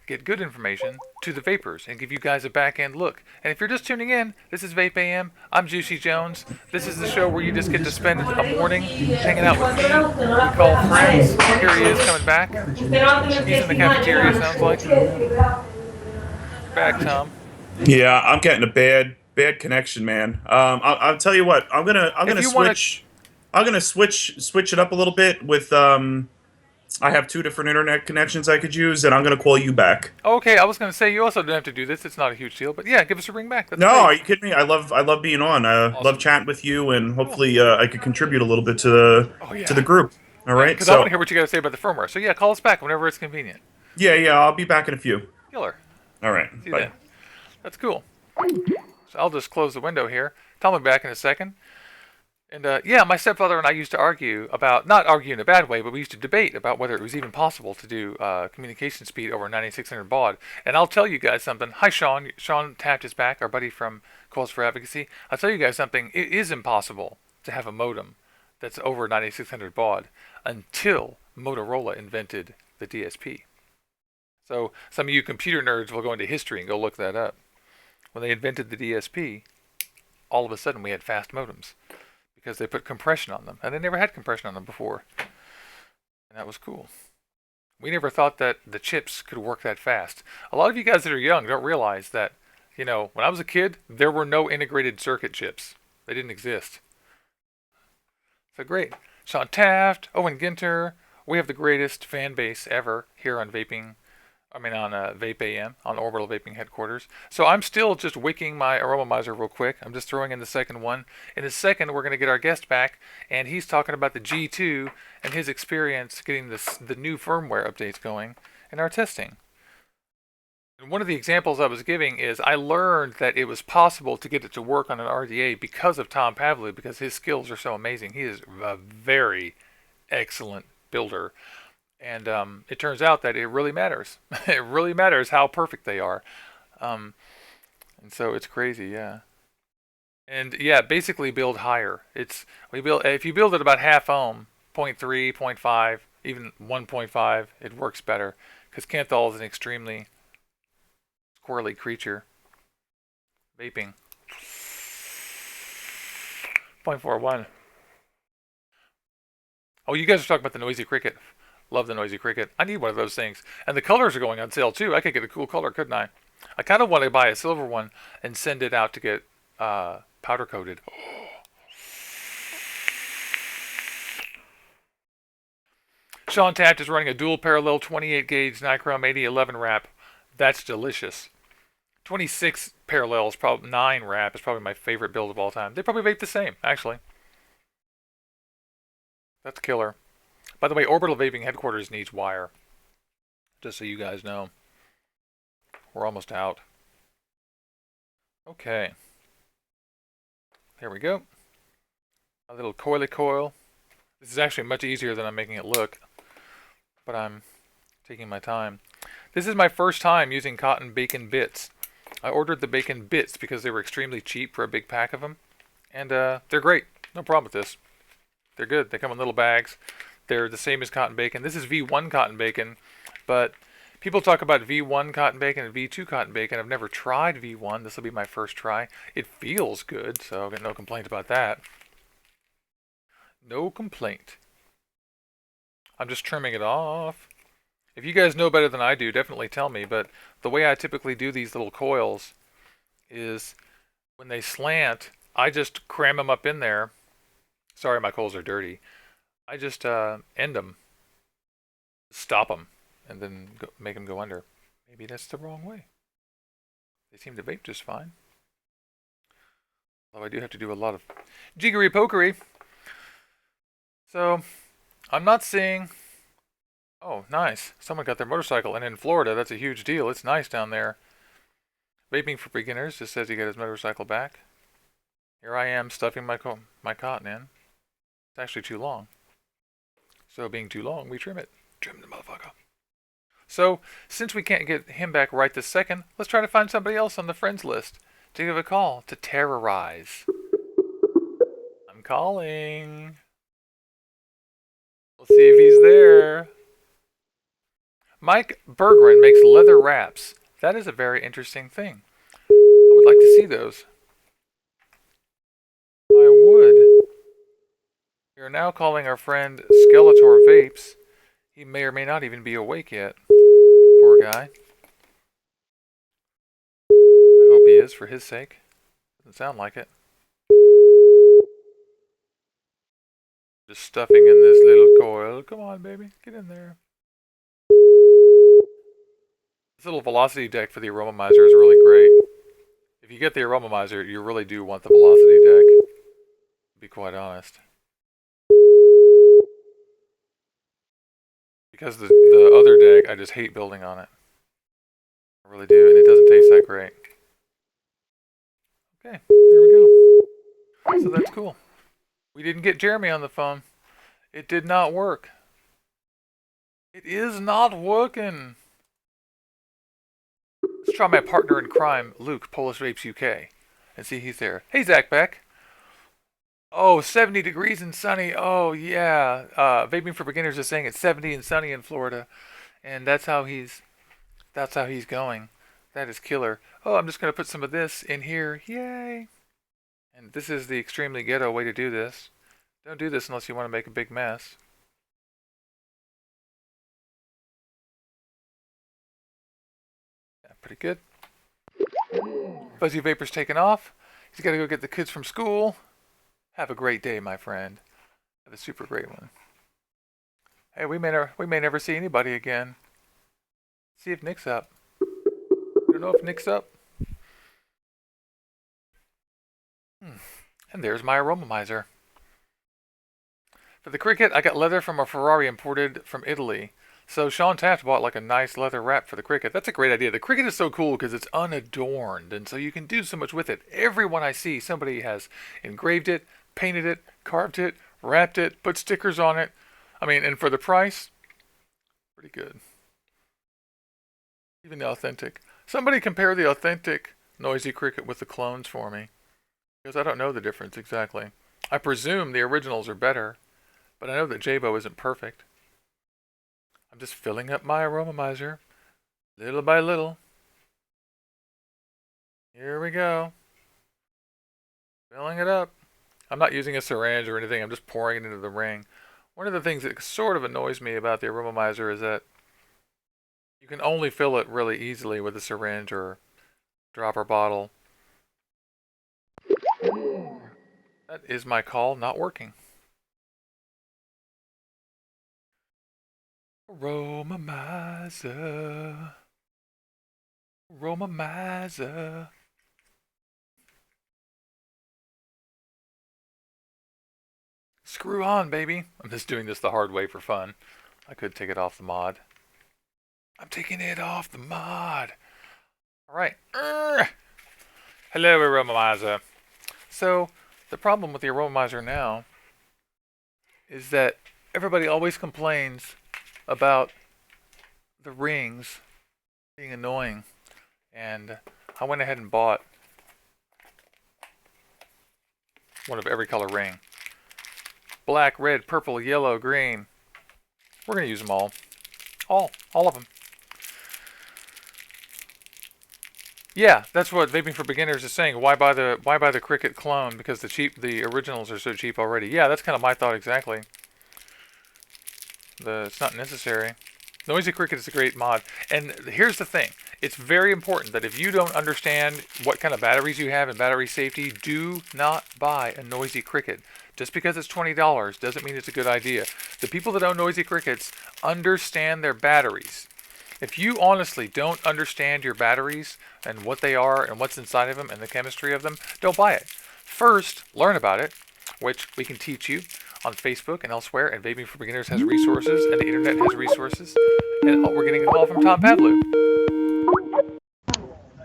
get good information to the vapors and give you guys a back-end look. And if you're just tuning in, this is VapeAM. I'm Juicy Jones. This is the show where you just get to spend a morning hanging out with me. We call friends. Here he is coming back. He's in the cafeteria, sounds like. Back, Tom. Yeah, I'm getting a bad connection, man. I'll tell you what. I'm gonna switch. I'm gonna switch it up a little bit with I have 2 different internet connections I could use, and I'm going to call you back. Okay, I was going to say you also don't have to do this. It's not a huge deal, but yeah, give us a ring back. That's No, great. are you kidding me? I love being on. I Awesome. love chatting with you, and hopefully I could contribute a little bit to the group. All right, Because I want to hear what you got to say about the firmware. So yeah, call us back whenever it's convenient. yeah, I'll be back in a few. Killer. All right, See you bye. then. That's cool. So I'll just close the window here. Tom will be back in a second. And yeah, my stepfather and I used to argue about, not argue in a bad way, but we used to debate about whether it was even possible to do communication speed over 9600 baud. And I'll tell you guys something. Hi, Sean. Sean Taft is back, our buddy from Calls for Advocacy. I'll tell you guys something. It is impossible to have a modem that's over 9600 baud until Motorola invented the DSP. So some of you computer nerds will go into history and go look that up. When they invented the DSP, all of a sudden we had fast modems. Because they put compression on them, and they never had compression on them before, and that was cool. We never thought that the chips could work that fast. A lot of you guys that are young don't realize that, when I was a kid, there were no integrated circuit chips. They didn't exist. So great. Sean Taft, Owen Ginter, we have the greatest fan base ever here on VapeAM, on Orbital Vaping Headquarters. So I'm still just wicking my aromomizer real quick. I'm just throwing in the second one. In a second, we're going to get our guest back, and he's talking about the G2 and his experience getting the new firmware updates going in our testing. And one of the examples I was giving is I learned that it was possible to get it to work on an RDA because of Tom Pavlou, because his skills are so amazing. He is a very excellent builder. And it turns out that it really matters. It really matters how perfect they are. And so it's crazy, yeah. And yeah, basically build higher. If you build it about half ohm, 0.3, 0.5, even 1.5, it works better. Because Kanthal is an extremely squirrely creature. Vaping. 0.41. Oh, you guys are talking about the noisy cricket. Love the noisy cricket. I need one of those things. And the colors are going on sale too. I could get a cool color, couldn't I? I kind of want to buy a silver one and send it out to get powder coated. Sean Taft is running a dual parallel 28 gauge Nichrome 8011 wrap. That's delicious. 26 parallels, probably 9 wrap is probably my favorite build of all time. They probably vape the same, actually. That's killer. By the way, Orbital Vaping Headquarters needs wire. Just so you guys know. We're almost out. Okay. There we go. A little coily coil. This is actually much easier than I'm making it look. But I'm taking my time. This is my first time using cotton bacon bits. I ordered the bacon bits because they were extremely cheap for a big pack of them. And they're great. No problem with this. They're good. They come in little bags. They're the same as cotton bacon. This is V1 cotton bacon, but people talk about V1 cotton bacon and V2 cotton bacon. I've never tried V1. This will be my first try. It feels good, so I've got no complaint about that. No complaint. I'm just trimming it off. If you guys know better than I do, definitely tell me, but the way I typically do these little coils is when they slant, I just cram them up in there. Sorry, my coals are dirty. I just end them, stop them, and then make them go under. Maybe that's the wrong way. They seem to vape just fine. Although I do have to do a lot of jiggery pokery. So, I'm not seeing... Oh, nice. Someone got their motorcycle. And in Florida, that's a huge deal. It's nice down there. Vaping for Beginners just says he got his motorcycle back. Here I am stuffing my cotton in. It's actually too long. So being too long, we trim it. Trim the motherfucker. So, since we can't get him back right this second, let's try to find somebody else on the friends list to give a call to terrorize. I'm calling. We'll see if he's there. Mike Berggren makes leather wraps. That is a very interesting thing. I would like to see those. I would. We are now calling our friend Skeletor Vapes. He may or may not even be awake yet. Poor guy. I hope he is, for his sake. Doesn't sound like it. Just stuffing in this little coil. Come on, baby. Get in there. This little velocity deck for the aromomizer is really great. If you get the aromomizer, you really do want the velocity deck. To be quite honest. Because the other deck, I just hate building on it. I really do, and it doesn't taste that great. Okay, there we go. So that's cool. We didn't get Jeremy on the phone. It did not work. It is not working. Let's try my partner in crime, Luke, Polish Vapes UK, and see he's there. Hey, Zach Beck. Oh, 70 degrees and sunny. Oh, yeah. Vaping for Beginners is saying it's 70 and sunny in Florida, and that's how he's going. That is killer. Oh, I'm just going to put some of this in here. Yay. And this is the extremely ghetto way to do this. Don't do this unless you want to make a big mess. Yeah, pretty good. Fuzzy Vapor's taken off. He's got to go get the kids from school. Have a great day, my friend. Have a super great one. Hey, we may never see anybody again. See if Nick's up. I don't know if Nick's up. And there's my aromomizer. For the Cricket, I got leather from a Ferrari imported from Italy. So Sean Taft bought like a nice leather wrap for the Cricket. That's a great idea. The Cricket is so cool because it's unadorned, and so you can do so much with it. Everyone I see, somebody has engraved it, painted it, carved it, wrapped it, put stickers on it. I mean, and for the price, pretty good. Even the authentic. Somebody compare the authentic Noisy Cricket with the clones for me, because I don't know the difference exactly. I presume the originals are better, but I know that Jabo isn't perfect. I'm just filling up my aromomizer, little by little. Here we go. Filling it up. I'm not using a syringe or anything, I'm just pouring it into the ring. One of the things that sort of annoys me about the aromomizer is that you can only fill it really easily with a syringe or dropper bottle. That is my call not working. Aromomizer. Aromomizer. Screw on, baby. I'm just doing this the hard way for fun. I could take it off the mod. I'm taking it off the mod. Alright. Hello, aromomizer. So, the problem with the aromomizer now is that everybody always complains about the rings being annoying. And I went ahead and bought one of every color ring. Black, red, purple, yellow, green. We're going to use them all. All of them. Yeah, that's what Vaping for Beginners is saying. Why buy the Cricket clone? Because the originals are so cheap already. Yeah, that's kind of my thought exactly. It's not necessary. Noisy Cricket is a great mod. And here's the thing. it's very important that if you don't understand what kind of batteries you have and battery safety, do not buy a Noisy Cricket. Just because it's $20 doesn't mean it's a good idea. The people that own Noisy Crickets understand their batteries. If you honestly don't understand your batteries and what they are and what's inside of them and the chemistry of them, don't buy it. First, learn about it, which we can teach you on Facebook and elsewhere, and Vaping for Beginners has resources, and the internet has resources. And we're getting a call from Tom Pavlou.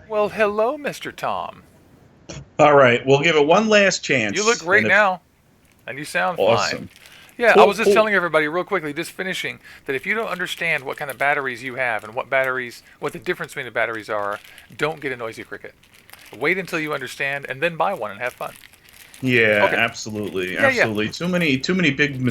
Well, hello, Mr. Tom. All right, we'll give it one last chance. You look great now, and you sound awesome. fine. Yeah, Cool, I was just cool. telling everybody real quickly, just finishing, that if you don't understand what kind of batteries you have and what the difference between the batteries are, don't get a Noisy Cricket. Wait until you understand, and then buy one and have fun. Yeah, Okay. absolutely, Yeah, yeah. absolutely. Too many big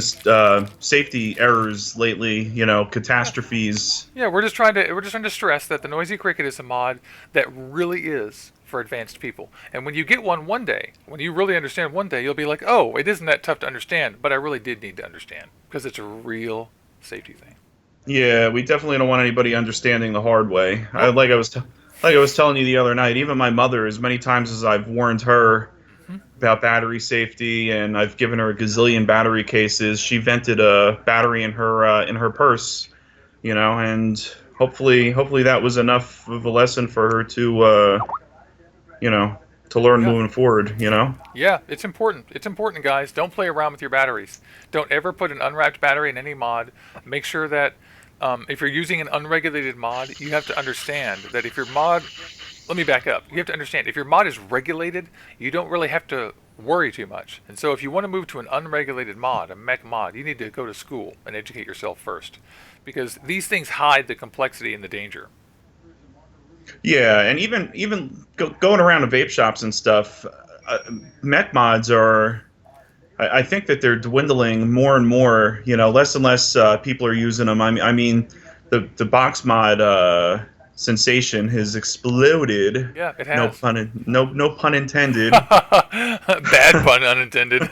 safety errors lately. Catastrophes. Yeah, we're just trying to stress that the Noisy Cricket is a mod that really is for advanced people. And when you get one day, when you really understand one day, you'll be like, oh, it isn't that tough to understand, but I really did need to understand because it's a real safety thing. Yeah, we definitely don't want anybody understanding the hard way. Like I was telling you the other night, even my mother, as many times as I've warned her about battery safety, and I've given her a gazillion battery cases, she vented a battery in her purse, and hopefully that was enough of a lesson for her to to learn moving forward. Yeah, it's important. It's important, guys. Don't play around with your batteries. Don't ever put an unwrapped battery in any mod. Make sure that if you're using an unregulated mod, you have to understand that if your mod... Let me back up. You have to understand, if your mod is regulated, you don't really have to worry too much. And so if you want to move to an unregulated mod, a mech mod, you need to go to school and educate yourself first. Because these things hide the complexity and the danger. Yeah, and even going around to vape shops and stuff, mech mods are... I think that they're dwindling more and more. Less and less people are using them. I mean, the box mod sensation has exploded. Yeah, it No has. pun intended. Bad pun unintended.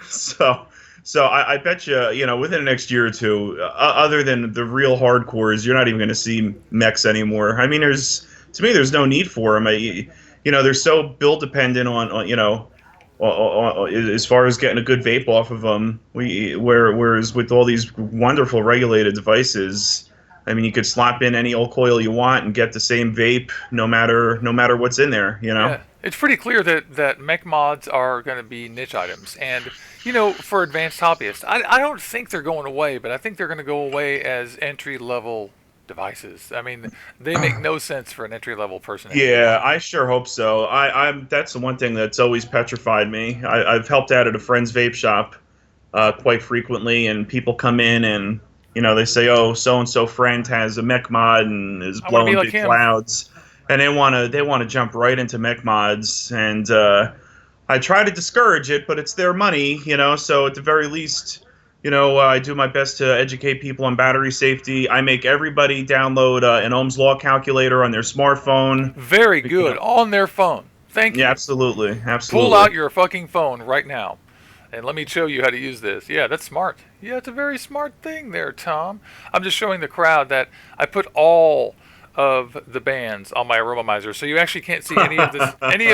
So I bet you, within the next year or two, other than the real hardcores, you're not even going to see mechs anymore. I mean, to me, there's no need for them. They're so build dependent on as far as getting a good vape off of them. Whereas with all these wonderful regulated devices, I mean, you could slap in any old coil you want and get the same vape, no matter what's in there. Yeah, it's pretty clear that mech mods are going to be niche items, and for advanced hobbyists, I don't think they're going away, but I think they're going to go away as entry level devices. I mean, they make no sense for an entry level person. Yeah, I sure hope so. That's the one thing that's always petrified me. I've helped out at a friend's vape shop quite frequently, and people come in and they say, "Oh, so and so friend has a mech mod and is blowing like big him. clouds," and they want to jump right into mech mods, and I try to discourage it, but it's their money, So at the very least, I do my best to educate people on battery safety. I make everybody download an Ohm's Law calculator on their smartphone. Very good. On their phone. Thank you. Yeah, absolutely. Pull out your fucking phone right now. And let me show you how to use this. Yeah, that's smart. Yeah, it's a very smart thing there, Tom. I'm just showing the crowd that I put all of the bands on my aromomizer, so you actually can't see any of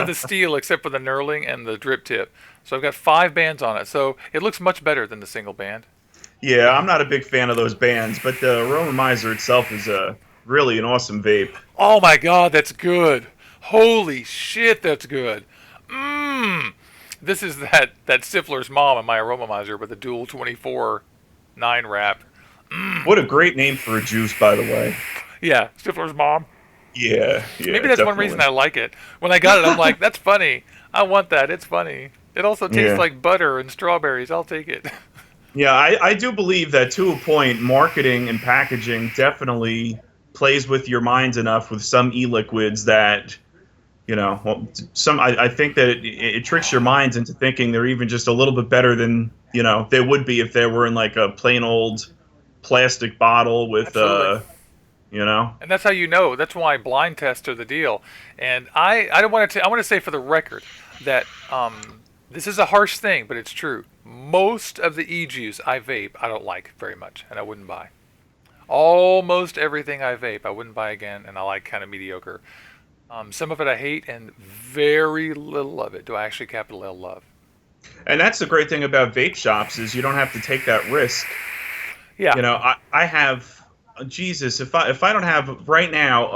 the steel except for the knurling and the drip tip. So I've got 5 bands on it, so it looks much better than the single band. Yeah, I'm not a big fan of those bands, but the aromomizer itself is really an awesome vape. Oh my god, that's good. Holy shit, that's good. This is that Stifler's mom in my aromomizer with a dual 24 9 wrap. What a great name for a juice, by the way. Yeah, Stifler's mom. Yeah, Maybe that's one reason I like it. When I got it, I'm like, that's funny. I want that. It's funny. It also tastes like butter and strawberries. I'll take it. Yeah, I do believe that to a point, marketing and packaging definitely plays with your minds enough with some e-liquids that, I think that it tricks your minds into thinking they're even just a little bit better than, they would be if they were in like a plain old plastic bottle with, Absolutely. And that's how you know. That's why blind tests are the deal. And I want to say for the record that this is a harsh thing, but it's true. Most of the e-juice I vape, I don't like very much, and I wouldn't buy. Almost everything I vape, I wouldn't buy again, and I like kind of mediocre. Some of it I hate, and very little of it do I actually capital L love. And that's the great thing about vape shops is you don't have to take that risk. Yeah. You know, I have, Jesus, if I don't have right now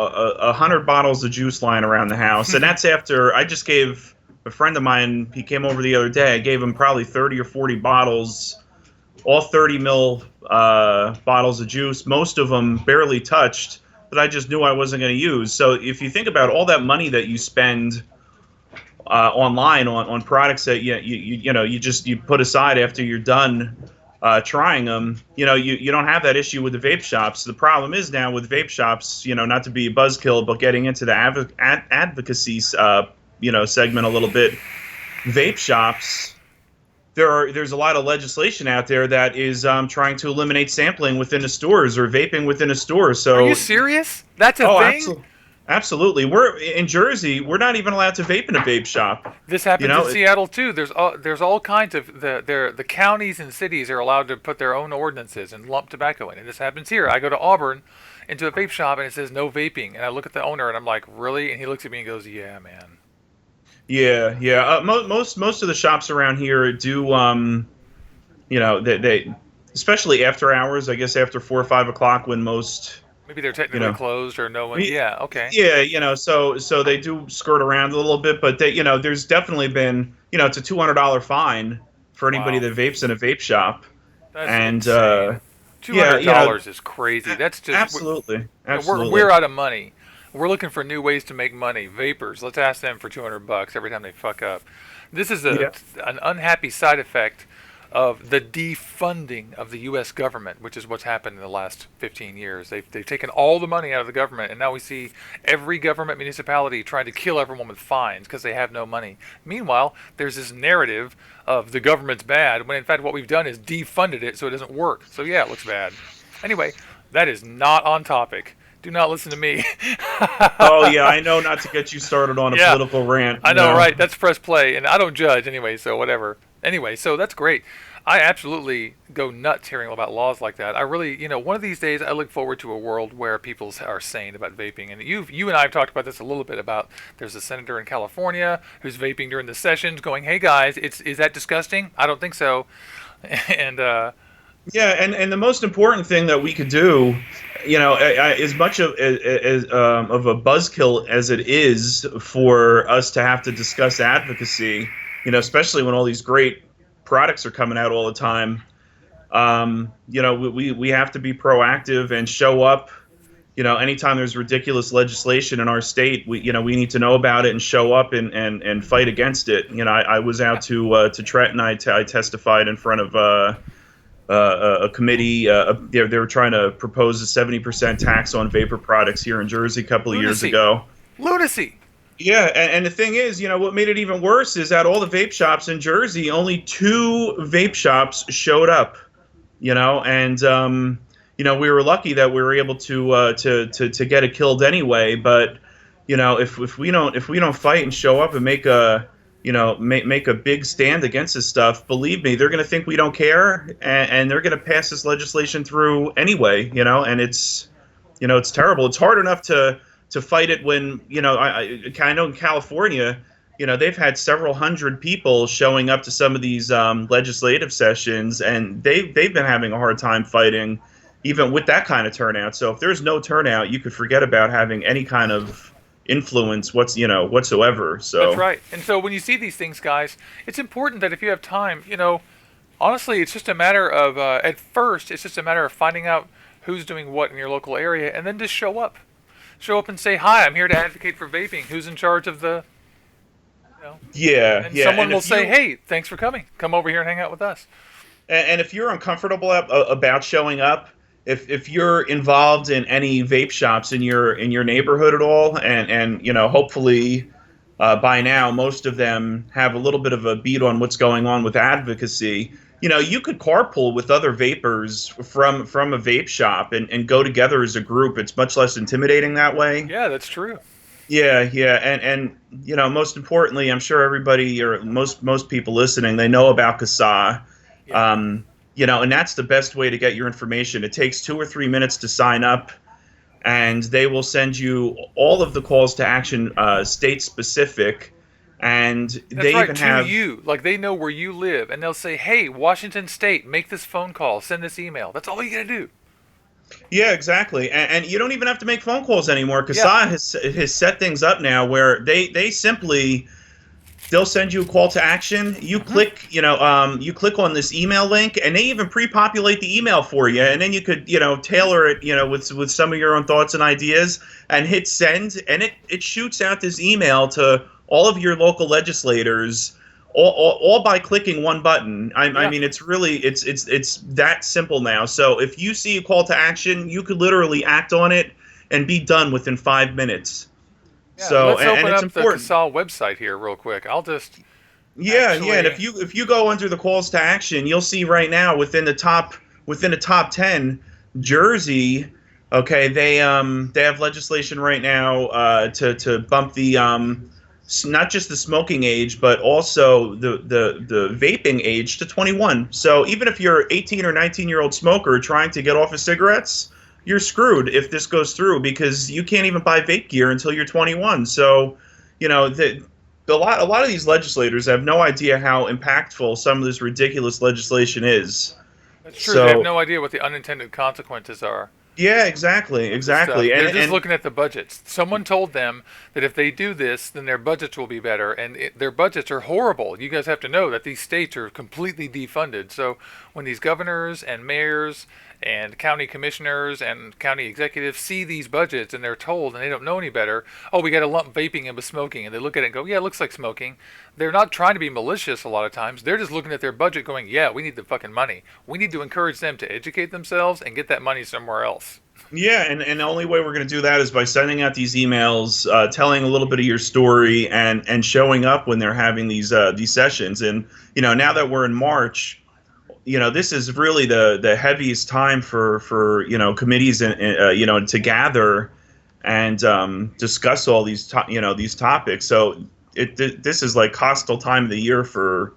100 bottles of juice lying around the house, and that's after I just gave a friend of mine, he came over the other day, I gave him probably 30 or 40 bottles, all 30 mil bottles of juice, most of them barely touched, that I just knew I wasn't going to use. So if you think about all that money that you spend online on products that you put aside after you're done trying them, you don't have that issue with the vape shops. The problem is now with vape shops, not to be a buzzkill, but getting into the advocacy segment a little bit, vape shops. There's a lot of legislation out there that is trying to eliminate sampling within the stores or vaping within a store. So are you serious? That's a thing? Absolutely. We're in Jersey. We're not even allowed to vape in a vape shop. This happens in Seattle too. There's all kinds of the counties and cities are allowed to put their own ordinances and lump tobacco in. And this happens here. I go to Auburn into a vape shop and it says no vaping, and I look at the owner and I'm like, really? And he looks at me and goes, yeah, man. Yeah. Most of the shops around here do, they especially after hours. I guess after 4 or 5 o'clock when most. Maybe they're technically closed or no one. Yeah, okay. Yeah, so they do skirt around a little bit, but there's definitely been, it's a $200 fine for anybody that vapes in a vape shop. That's and insane. $200 is crazy. That's just absolutely. We're out of money. We're looking for new ways to make money. Vapors, let's ask them for $200 every time they fuck up. This is an unhappy side effect of the defunding of the U.S. government, which is what's happened in the last 15 years. They've taken all the money out of the government, and now we see every government municipality trying to kill everyone with fines because they have no money. Meanwhile, there's this narrative of the government's bad, when in fact what we've done is defunded it so it doesn't work. So yeah, it looks bad. Anyway, that is not on topic. Do not listen to me. Oh, yeah, I know not to get you started on a political rant. I know, right? That's press play, and I don't judge anyway, so whatever. Anyway, so that's great. I absolutely go nuts hearing about laws like that. I really, one of these days I look forward to a world where people are sane about vaping. And you and I have talked about this a little bit about there's a senator in California who's vaping during the sessions going, hey guys, is that disgusting? I don't think so. And and the most important thing that we could do, as much of a buzzkill as it is for us to have to discuss advocacy, especially when all these great products are coming out all the time, we have to be proactive and show up. Anytime there's ridiculous legislation in our state, we need to know about it and show up and fight against it. I was out to Trenton. I testified in front of a committee. They were trying to propose a 70% tax on vapor products here in Jersey a couple of years ago. Lunacy. Yeah, and the thing is, what made it even worse is that all the vape shops in Jersey, only 2 vape shops showed up. And we were lucky that we were able to get it killed anyway. But if we don't fight and show up and make a big stand against this stuff, believe me, they're going to think we don't care, and they're going to pass this legislation through anyway. And it's terrible. It's hard enough to fight it when I know in California, they've had several hundred people showing up to some of these legislative sessions, and they've been having a hard time fighting even with that kind of turnout. So if there's no turnout, you could forget about having any kind of influence whatsoever. So that's right. And so when you see these things, guys, it's important that if you have time, honestly, it's just a matter of at first it's just a matter of finding out who's doing what in your local area, and then just show up and say, hi, I'm here to advocate for vaping. Who's in charge of the and someone will say, hey, thanks for coming, come over here and hang out with us. And if you're uncomfortable about showing up, if you're involved in any vape shops in your neighborhood at all, and hopefully by now most of them have a little bit of a beat on what's going on with advocacy, you could carpool with other vapors from a vape shop and go together as a group. It's much less intimidating that way. Yeah, that's true. Yeah, and most importantly, I'm sure everybody or most people listening, they know about Casaa. Yeah. And that's the best way to get your information. It takes 2 or 3 minutes to sign up, and they will send you all of the calls to action, state specific, and That's they right, even to have you. Like, they know where you live, and they'll say, hey, Washington State, make this phone call, send this email. That's all you got to do. Yeah, exactly, and you don't even have to make phone calls anymore. Yeah. Casaa has set things up now where they simply they'll send you a call to action. You click, you click on this email link, and they even pre-populate the email for you, and then you could, tailor it, with some of your own thoughts and ideas, and hit send, and it shoots out this email to all of your local legislators, all by clicking one button. I mean, it's really it's that simple now. So if you see a call to action, you could literally act on it and be done within 5 minutes. Yeah, So let's and open it's up important. the Casaa website here real quick. I'll just Yeah, actually... and if you go under the calls to action, you'll see right now within the top 10, Jersey. Okay, they have legislation right now to bump the not just the smoking age, but also the vaping age to 21. So even if you're 18 or 19-year-old smoker trying to get off of cigarettes, you're screwed if this goes through, because you can't even buy vape gear until you're 21. So, a lot of these legislators have no idea how impactful some of this ridiculous legislation is. That's true. So, They have no idea what the unintended consequences are. yeah, exactly. They're just And looking at the budgets. Someone told them that if they do this, then their budgets will be better, and their budgets are horrible. You guys have to know that these states are completely defunded. So when these governors and mayors and county commissioners and county executives see these budgets and they're told, and they don't know any better, oh, we got to lump vaping in with smoking, and they look at it and go, yeah, it looks like smoking. They're not trying to be malicious a lot of times. They're just looking at their budget going, yeah, we need the fucking money. We need to encourage them to educate themselves and get that money somewhere else. yeah, and the only way we're going to do that is by sending out these emails, telling a little bit of your story, and showing up when they're having these sessions. And now that we're in March, this is really the heaviest time for committees and to gather and discuss all these these topics. So this is like hostile time of the year for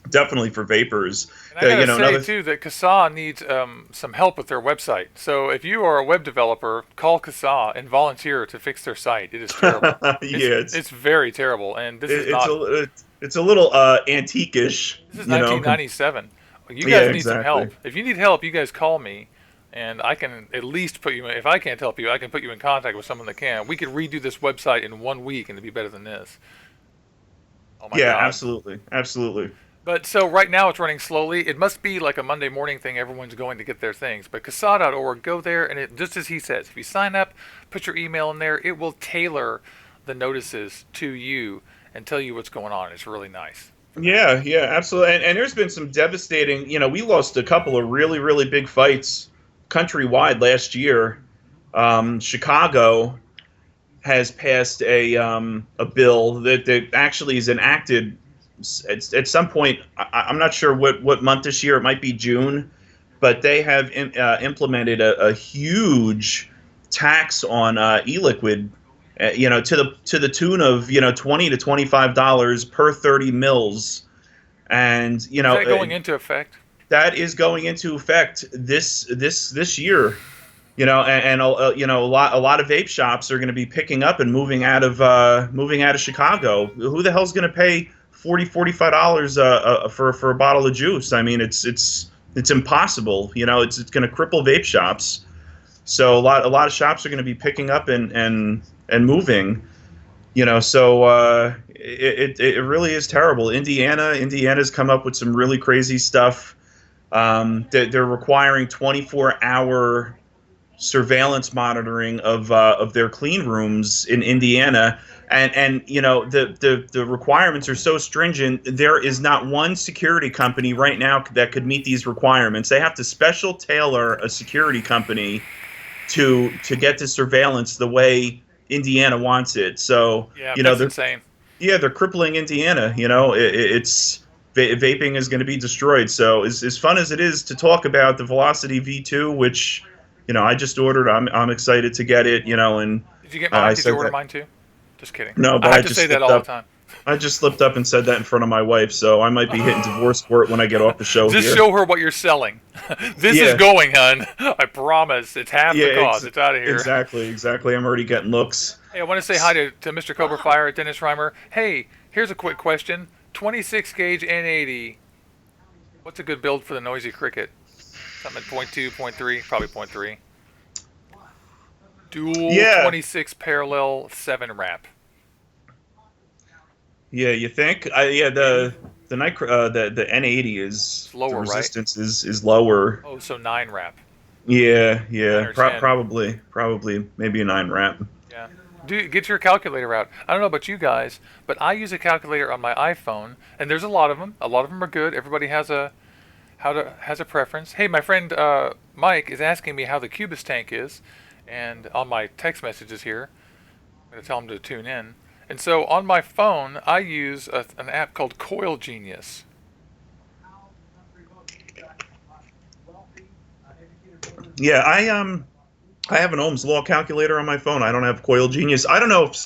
definitely for vapors. And I gotta say too that Casaa needs some help with their website. So if you are a web developer, call Casaa and volunteer to fix their site. It is terrible. It's very terrible, and it's a little antique-ish. This is 1997. You guys need some help. If you need help, you guys call me, and I can at least put you in. If I can't help you, I can put you in contact with someone that can. We could redo this website in 1 week, and it'd be better than this. Oh my God. Absolutely. But so right now it's running slowly. It must be like a Monday morning thing. Everyone's going to get their things. But Casaa.org, go there, and just as he says, if you sign up, put your email in there, it will tailor the notices to you and tell you what's going on. It's really nice. Yeah, absolutely. And there's been some devastating, we lost a couple of really, really big fights countrywide last year. Chicago has passed a bill that actually is enacted at some point. I'm not sure what month this year. It might be June, but they have implemented a huge tax on e-liquid, to the tune of $20 to $25 per 30 mils, and is that going into effect? That is going into effect this year. And a lot of vape shops are going to be picking up and moving out of Chicago. Who the hell's going to pay $45 for a bottle of juice? I mean, it's impossible. It's going to cripple vape shops. So a lot of shops are going to be picking up and moving. So it really is terrible. Indiana's come up with some really crazy stuff. They're requiring 24-hour surveillance monitoring of their clean rooms in Indiana, and the requirements are so stringent. There is not one security company right now that could meet these requirements. They have to special tailor a security company to get the surveillance the way Indiana wants it. So that's insane. Yeah, they're crippling Indiana. It's vaping is going to be destroyed. So as fun as it is to talk about the Velocity V2, which I just ordered, I'm excited to get it. And did you get mine? Did you order mine too? Just kidding. No, but I have to say that all the time. I just slipped up and said that in front of my wife, so I might be hitting divorce court when I get off the show Just here. show her what you're selling. This is Yeah. going, hun. I promise. It's half the cost. It's out of here. Exactly. I'm already getting looks. Hey, I want to say hi to Mr. Cobra Fire at Dennis Reimer. Hey, here's a quick question. 26 gauge N80. What's a good build for the noisy cricket? Something at 0.2, 0.3, probably 0.3. Dual 26 parallel 7 wrap. Yeah, you think? The N80 is lower, the right? resistance is lower. Oh, so 9 wrap. Yeah, 9 or 10. probably maybe a 9 wrap. Yeah. Get your calculator out. I don't know about you guys, but I use a calculator on my iPhone, and there's a lot of them. A lot of them are good. Everybody has a preference. Hey, my friend Mike is asking me how the Cubis tank is, and on my text messages here, I'm going to tell him to tune in. And so on my phone, I use an app called Coil Genius. Yeah, I have an Ohm's Law calculator on my phone. I don't have Coil Genius. I don't know if does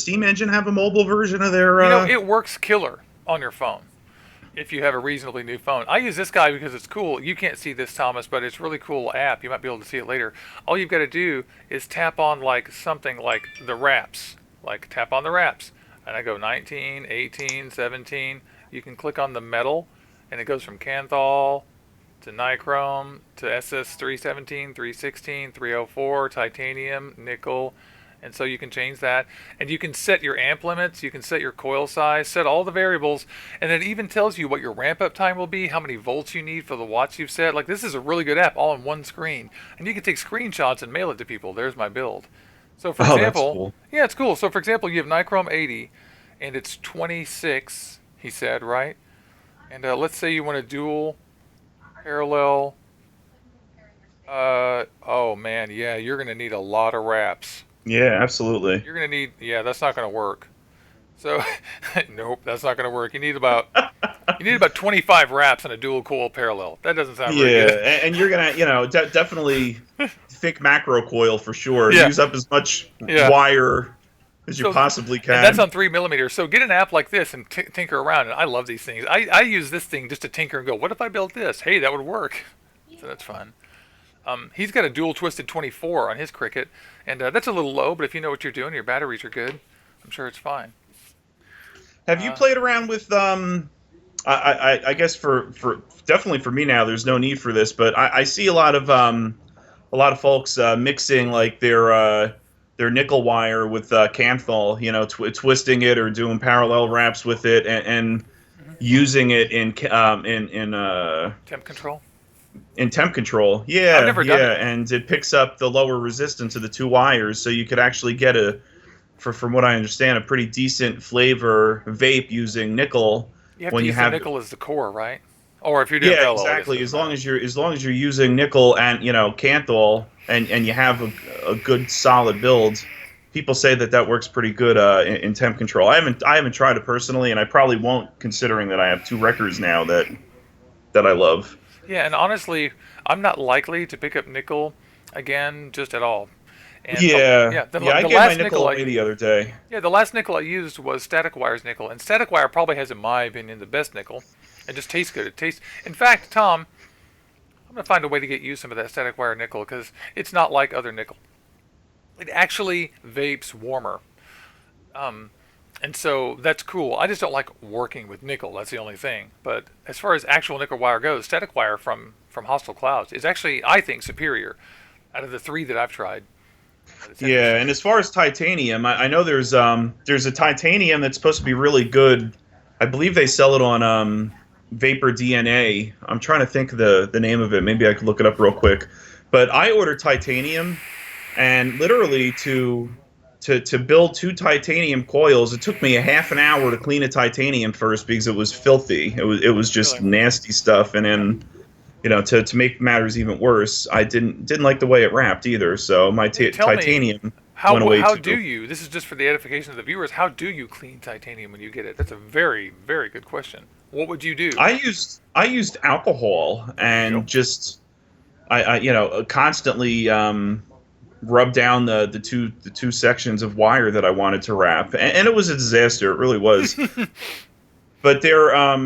Steam Engine have a mobile version of their It works killer on your phone if you have a reasonably new phone. I use this guy because it's cool. You can't see this, Thomas, but it's a really cool app. You might be able to see it later. All you've got to do is tap on like something like the wraps. Like tap on the wraps. And I go 19, 18, 17. You can click on the metal, and it goes from Kanthal to nichrome to SS317, 316, 304, titanium, nickel. And so you can change that. And you can set your amp limits, you can set your coil size, set all the variables, and it even tells you what your ramp up time will be, how many volts you need for the watts you've set. Like, this is a really good app all on one screen. And you can take screenshots and mail it to people. There's my build. So for example, that's cool. Yeah, it's cool. So for example, you have nichrome 80 and it's 26, he said, right? And let's say you want a dual parallel. Oh man, yeah, you're gonna need a lot of wraps. Yeah, absolutely. You're gonna need, yeah, that's not gonna work. So, nope, that's not gonna work. You need about 25 wraps on a dual coil parallel. That doesn't sound very good. Yeah, and you're gonna, definitely think macro coil for sure. Yeah. Use up as much wire as you possibly can. And that's on 3mm. So get an app like this and tinker around. And I love these things. I use this thing just to tinker and go, what if I built this? Hey, that would work. So that's fun. He's got a dual twisted 24 on his Cricket, and that's a little low, but if you know what you're doing, your batteries are good, I'm sure it's fine. Have you played around with I guess for definitely for me now, there's no need for this, but I see a lot of folks mixing like their nickel wire with Kanthal, twisting it or doing parallel wraps with it, and using it in Temp control. In temp control, yeah, I've never done it. And it picks up the lower resistance of the two wires, so you could actually get from what I understand, a pretty decent flavor vape using nickel. You have to use the nickel as the core, right? Or if you're doing bellow, exactly. As long as you're using nickel and Kanthal and you have a good solid build, people say that works pretty good in temp control. I haven't tried it personally, and I probably won't, considering that I have two records now that I love. Yeah, and honestly, I'm not likely to pick up nickel again, just at all. And I gave my nickel away the other day. Yeah, the last nickel I used was Static Wire's nickel, and Static Wire probably has, in my opinion, the best nickel. It just tastes good. In fact, Tom, I'm gonna find a way to get you some of that Static Wire nickel because it's not like other nickel. It actually vapes warmer. And so that's cool. I just don't like working with nickel. That's the only thing. But as far as actual nickel wire goes, Static Wire from Hostile Clouds is actually, I think, superior out of the three that I've tried. Yeah, and as far as titanium, I know there's a titanium that's supposed to be really good. I believe they sell it on Vapor DNA. I'm trying to think the name of it. Maybe I could look it up real quick. But I ordered titanium, and literally to build two titanium coils, it took me a half an hour to clean a titanium first because it was filthy. It was just nasty stuff, and then to make matters even worse, I didn't like the way it wrapped either. So my titanium went away. How do you? This is just for the edification of the viewers. How do you clean titanium when you get it? That's a very, very good question. What would you do? I used alcohol and just I constantly rub down the two sections of wire that I wanted to wrap, and it was a disaster. It really was. But they're I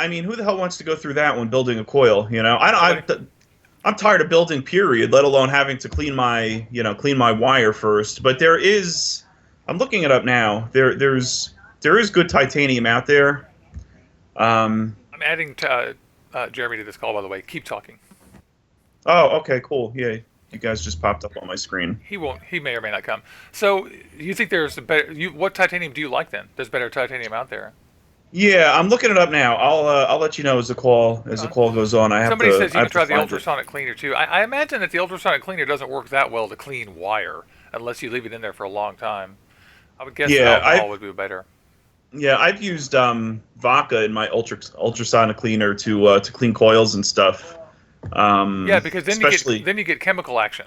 mean, who the hell wants to go through that when building a coil? You know, I'm tired of building. Period. Let alone having to clean my wire first. But I'm looking it up now. There is good titanium out there. I'm adding Jeremy to this call, by the way. Keep talking. Oh, okay, cool. Yeah, you guys just popped up on my screen. He won't. He may or may not come. So you think there's a better? What titanium do you like then? There's better titanium out there. Yeah, I'm looking it up now. I'll let you know as the call goes on. Somebody says you can try the ultrasonic cleaner too. I imagine that the ultrasonic cleaner doesn't work that well to clean wire unless you leave it in there for a long time. I would guess alcohol would be better. Yeah, I've used vodka in my ultrasonic cleaner to clean coils and stuff. Yeah, because then you get chemical action.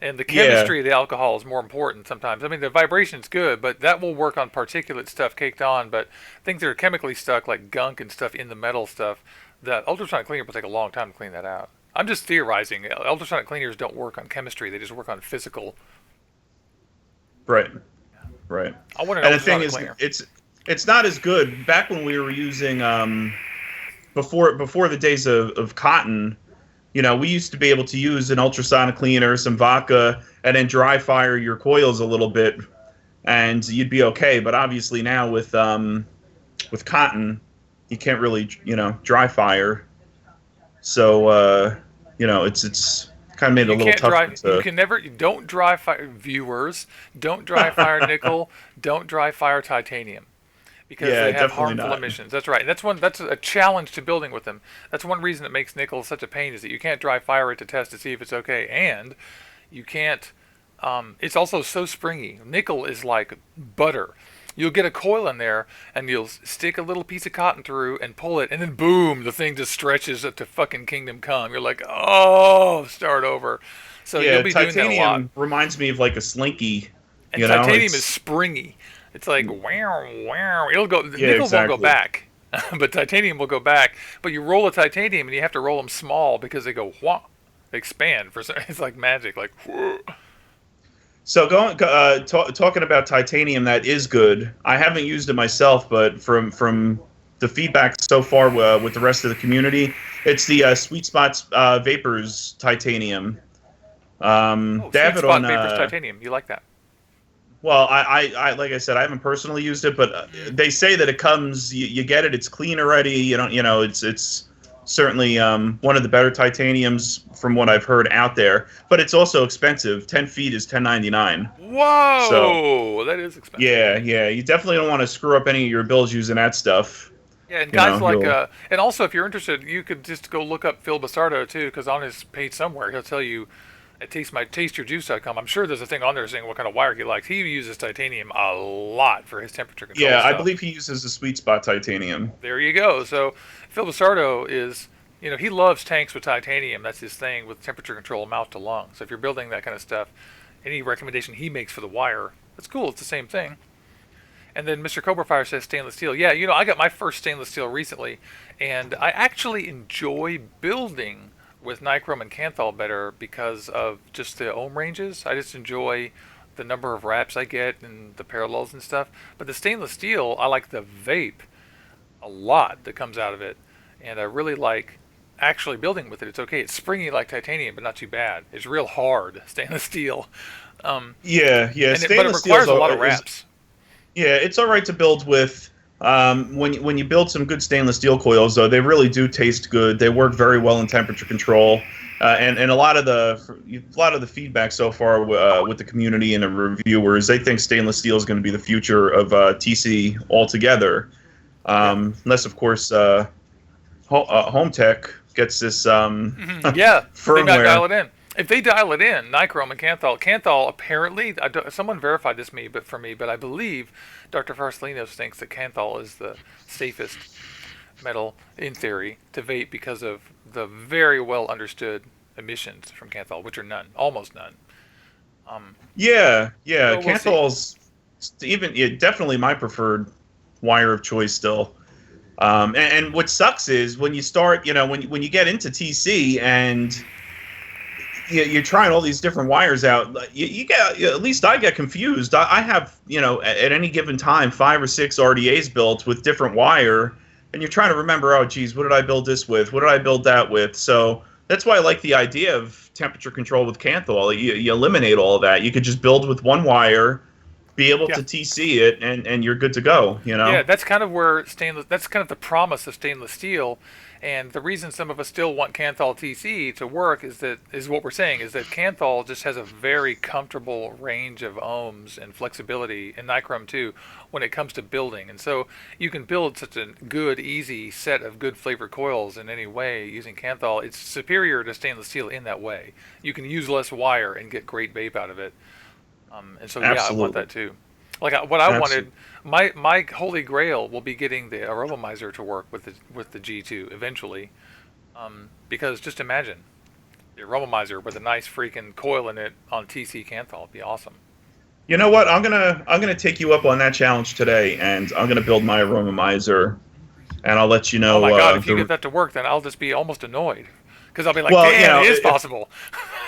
And the chemistry of the alcohol is more important sometimes. I mean, the vibration's good, but that will work on particulate stuff caked on. But things that are chemically stuck, like gunk and stuff in the metal stuff, the ultrasonic cleaner will take a long time to clean that out. I'm just theorizing. Ultrasonic cleaners don't work on chemistry; they just work on physical. Right. I want an and the thing ultrasonic is, cleaner. it's not as good. Back when we were using before the days of cotton. You know, we used to be able to use an ultrasonic cleaner, some vodka, and then dry fire your coils a little bit, and you'd be okay. But obviously now with cotton, you can't really dry fire. So it's kind of made it a little tougher. You can never. Don't dry fire viewers. Don't dry fire nickel. Don't dry fire titanium. Because they have harmful emissions. That's right. That's a challenge to building with them. That's one reason it makes nickel such a pain, is that you can't dry fire it to test to see if it's okay, and you can't. It's also so springy. Nickel is like butter. You'll get a coil in there, and you'll stick a little piece of cotton through and pull it, and then boom, the thing just stretches it to fucking kingdom come. You're like, oh, start over. So you'll be doing that a lot. Titanium reminds me of like a slinky. And titanium is springy. It's like wow. It'll go. Nickel won't go back, but titanium will go back. But you roll a titanium, and you have to roll them small because they go wah, they expand. It's like magic. Like whoa. So talking about titanium, that is good. I haven't used it myself, but from the feedback so far with the rest of the community, it's the Sweet Spots Vapors titanium. Sweet Spot Vapors titanium. You like that? Well, I like I said, I haven't personally used it, but they say that it comes, you get it, it's clean already. It's certainly one of the better titaniums from what I've heard out there. But it's also expensive. 10 feet is $10.99. Whoa, so, that is expensive. Yeah, you definitely don't want to screw up any of your bills using that stuff. Yeah, and and also if you're interested, you could just go look up Phil Basardo too, because on his page somewhere he'll tell you. At tasteyourjuice.com, I'm sure there's a thing on there saying what kind of wire he likes. He uses titanium a lot for his temperature control stuff. I believe he uses the Sweet Spot titanium. There you go. So Phil Basardo is, he loves tanks with titanium. That's his thing with temperature control, mouth to lung. So if you're building that kind of stuff, any recommendation he makes for the wire, that's cool. It's the same thing. And then Mr. Cobra Fire says stainless steel. Yeah, I got my first stainless steel recently, and I actually enjoy building with nichrome and Kanthal better because of just the ohm ranges. I just enjoy the number of wraps I get and the parallels and stuff. But the stainless steel, I like the vape a lot that comes out of it, and I really like actually building with it. It's okay. It's springy like titanium, but not too bad. It's real hard stainless steel. Yeah. But it requires a lot of wraps. It's all right to build with. When you build some good stainless steel coils, though, they really do taste good. They work very well in temperature control, and a lot of the feedback so far with the community and the reviewers, they think stainless steel is going to be the future of TC altogether, unless of course Home Tech gets this firmware. They might dial it in. If they dial it in, nichrome and Kanthal apparently, someone verified this for me, but I believe Dr. Farsalinos thinks that Kanthal is the safest metal, in theory, to vape because of the very well understood emissions from Kanthal, which are none, almost none. Kanthal's definitely my preferred wire of choice still. And what sucks is when you start, when you get into TC and you're trying all these different wires out. You get, at least I get confused. I have, at any given time, 5 or 6 RDAs built with different wire, and you're trying to remember, oh, geez, what did I build this with? What did I build that with? So that's why I like the idea of temperature control with Kanthal. You eliminate all of that. You could just build with one wire, be able to TC it, and you're good to go. Yeah, that's kind of where that's kind of the promise of stainless steel. And the reason some of us still want Kanthal TC to work is what we're saying is that Kanthal just has a very comfortable range of ohms and flexibility, and nichrome too, when it comes to building. And so you can build such a good, easy set of good flavor coils in any way using Kanthal. It's superior to stainless steel in that way. You can use less wire and get great vape out of it. And so yeah, I want that too. Like what I wanted, my holy grail will be getting the aromomizer to work with the G2 eventually, because just imagine the aromomizer with a nice freaking coil in it on TC Kanthal. It'd be awesome. You know what? I'm gonna take you up on that challenge today, and I'm gonna build my aromomizer, and I'll let you know. Oh my god! If you get that to work, then I'll just be almost annoyed. Because I'll be like, it is possible.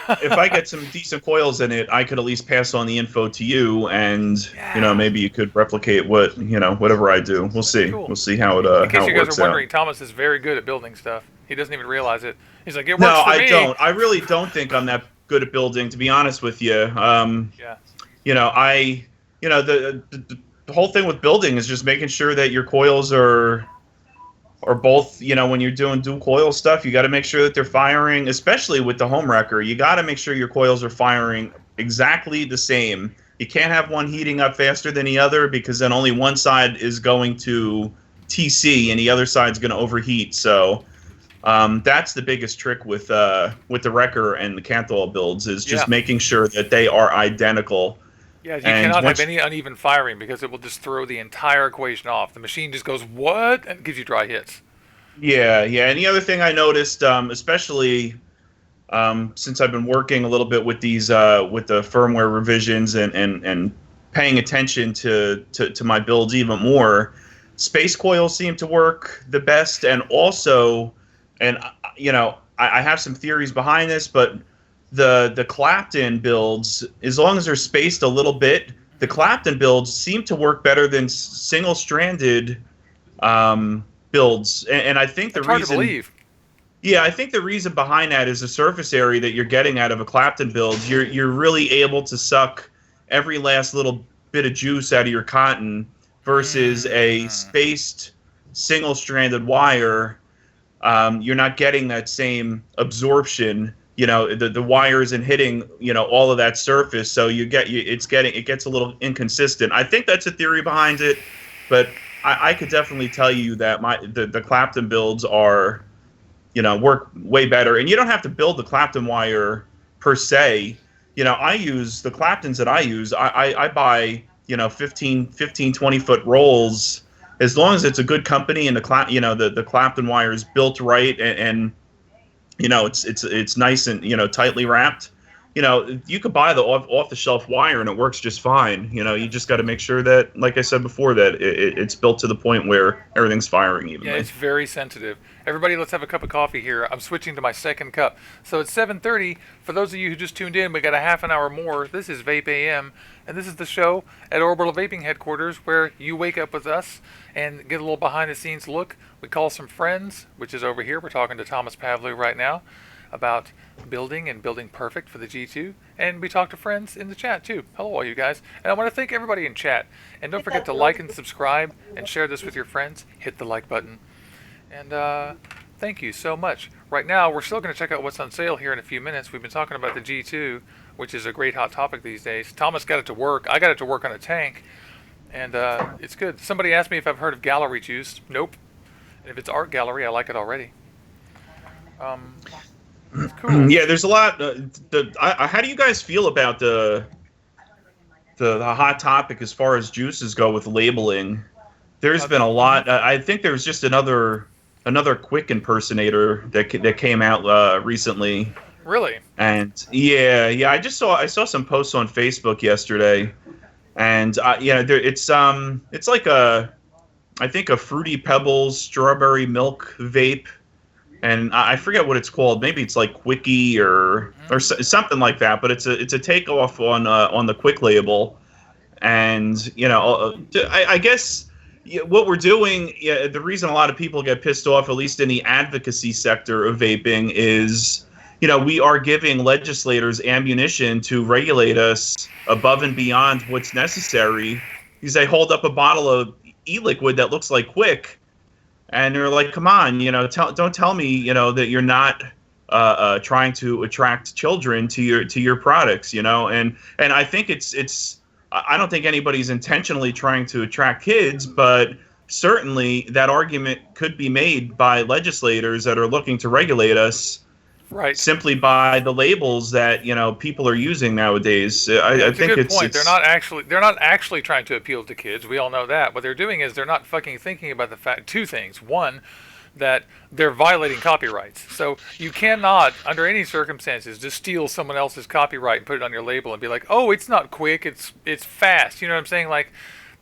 If I get some decent coils in it, I could at least pass on the info to you, and maybe you could replicate whatever I do. We'll see. Cool. We'll see how it In case how you it guys works are wondering, out. Thomas is very good at building stuff. He doesn't even realize it. He's like, it works no, for me. I don't. I really don't think I'm that good at building, to be honest with you. The whole thing with building is just making sure that your coils are both, when you're doing dual coil stuff, you got to make sure that they're firing, especially with the HohmWrecker. You got to make sure your coils are firing exactly the same. You can't have one heating up faster than the other, because then only one side is going to TC and the other side's going to overheat. So that's the biggest trick with the Wrecker and the Kanthal builds, is just making sure that they are identical. Yeah, you cannot have any uneven firing, because it will just throw the entire equation off. The machine just goes, what? And gives you dry hits. Yeah. And the other thing I noticed, especially since I've been working a little bit with these with the firmware revisions and paying attention to my builds even more, space coils seem to work the best. And also, I have some theories behind this, but the Clapton builds, as long as they're spaced a little bit, the Clapton builds seem to work better than single-stranded builds. And I think That's hard to believe. Yeah, I think the reason behind that is the surface area that you're getting out of a Clapton build. You're really able to suck every last little bit of juice out of your cotton, versus a spaced single-stranded wire. You're not getting that same absorption. The wire isn't hitting all of that surface, so it gets a little inconsistent. I think that's a theory behind it, but I could definitely tell you that the Clapton builds are work way better, and you don't have to build the Clapton wire per se. I use the Claptons that I use. I buy 15, 20 foot rolls, as long as it's a good company and the Clapton wire is built right and it's nice and tightly wrapped. You could buy the off the shelf wire and it works just fine. You just got to make sure that, like I said before, that it's built to the point where everything's firing evenly. Yeah, it's very sensitive. Everybody, let's have a cup of coffee here. I'm switching to my second cup. So it's 7:30. For those of you who just tuned in, we got a half an hour more. This is VapeAM, and this is the show at Orbital Vaping Headquarters, where you wake up with us and get a little behind-the-scenes look. We call some friends, which is over here. We're talking to Thomas Pavlou right now about building and building perfect for the G2. And we talk to friends in the chat too. Hello all you guys. And I want to thank everybody in chat. And don't forget to like and subscribe and share this with your friends. Hit the like button. And thank you so much. Right now, we're still going to check out what's on sale here in a few minutes. We've been talking about the G2, which is a great hot topic these days. Thomas got it to work. I got it to work on a tank. And it's good. Somebody asked me if I've heard of gallery juice. Nope. And if it's art gallery, I like it already. Cool. Yeah, there's a lot. How do you guys feel about the hot topic as far as juices go with labeling? There's been a lot. I think there was just another Quick impersonator that came out recently. Really? And yeah, I saw some posts on Facebook yesterday, and it's like I think a Fruity Pebbles strawberry milk vape. and I forget what it's called. Maybe it's like Quickie or something like that. But it's a takeoff on the Quick label, and I guess what we're doing. Yeah, the reason a lot of people get pissed off, at least in the advocacy sector of vaping, is we are giving legislators ammunition to regulate us above and beyond what's necessary, because they hold up a bottle of e-liquid that looks like Quick. And they're like, come on, don't tell me, that you're not trying to attract children to your products, and I think it's I don't think anybody's intentionally trying to attract kids, but certainly that argument could be made by legislators that are looking to regulate us, right? Simply by the labels that people are using nowadays. I think a good point. It's, they're not actually trying to appeal to kids. We all know that. What they're doing is they're not fucking thinking about the fact. Two things. One, that they're violating copyrights. So you cannot, under any circumstances, just steal someone else's copyright and put it on your label and be like, oh, it's not Quick, it's fast. You know what I'm saying? Like,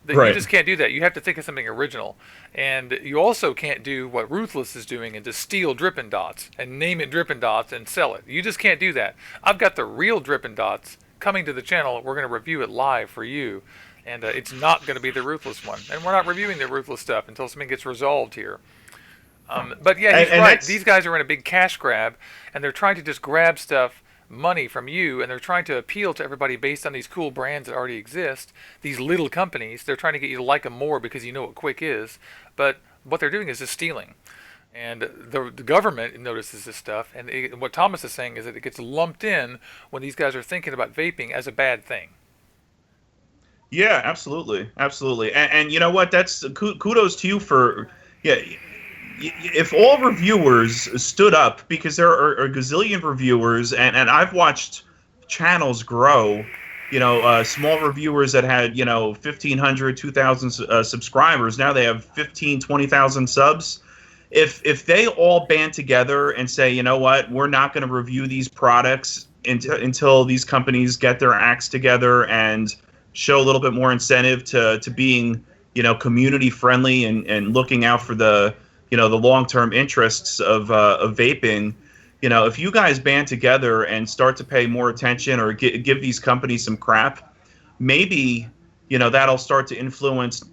right. You just can't do that. You have to think of something original. And you also can't do what Ruthless is doing and just steal Drippin' Dots and name it Drippin' Dots and sell it. You just can't do that. I've got the real Drippin' Dots coming to the channel. We're going to review it live for you. And it's not going to be the Ruthless one. And we're not reviewing the Ruthless stuff until something gets resolved here. But yeah, he's right. These guys are in a big cash grab, and they're trying to just grab money from you, and they're trying to appeal to everybody based on these cool brands that already exist. These little companies, they're trying to get you to like them more because you know what Quick is. But what they're doing is just stealing. And the government notices this stuff, and what Thomas is saying is that it gets lumped in when these guys are thinking about vaping as a bad thing. Yeah, absolutely. And you know what? That's kudos to you for if all reviewers stood up, because there are a gazillion reviewers, and I've watched channels grow, small reviewers that had, 1,500, 2,000 subscribers. Now they have 15, 20,000 subs. If they all band together and say, you know what, we're not going to review these products until these companies get their acts together and show a little bit more incentive to being, community friendly and looking out for the the long-term interests of vaping. If you guys band together and start to pay more attention or give these companies some crap, maybe that'll start to influence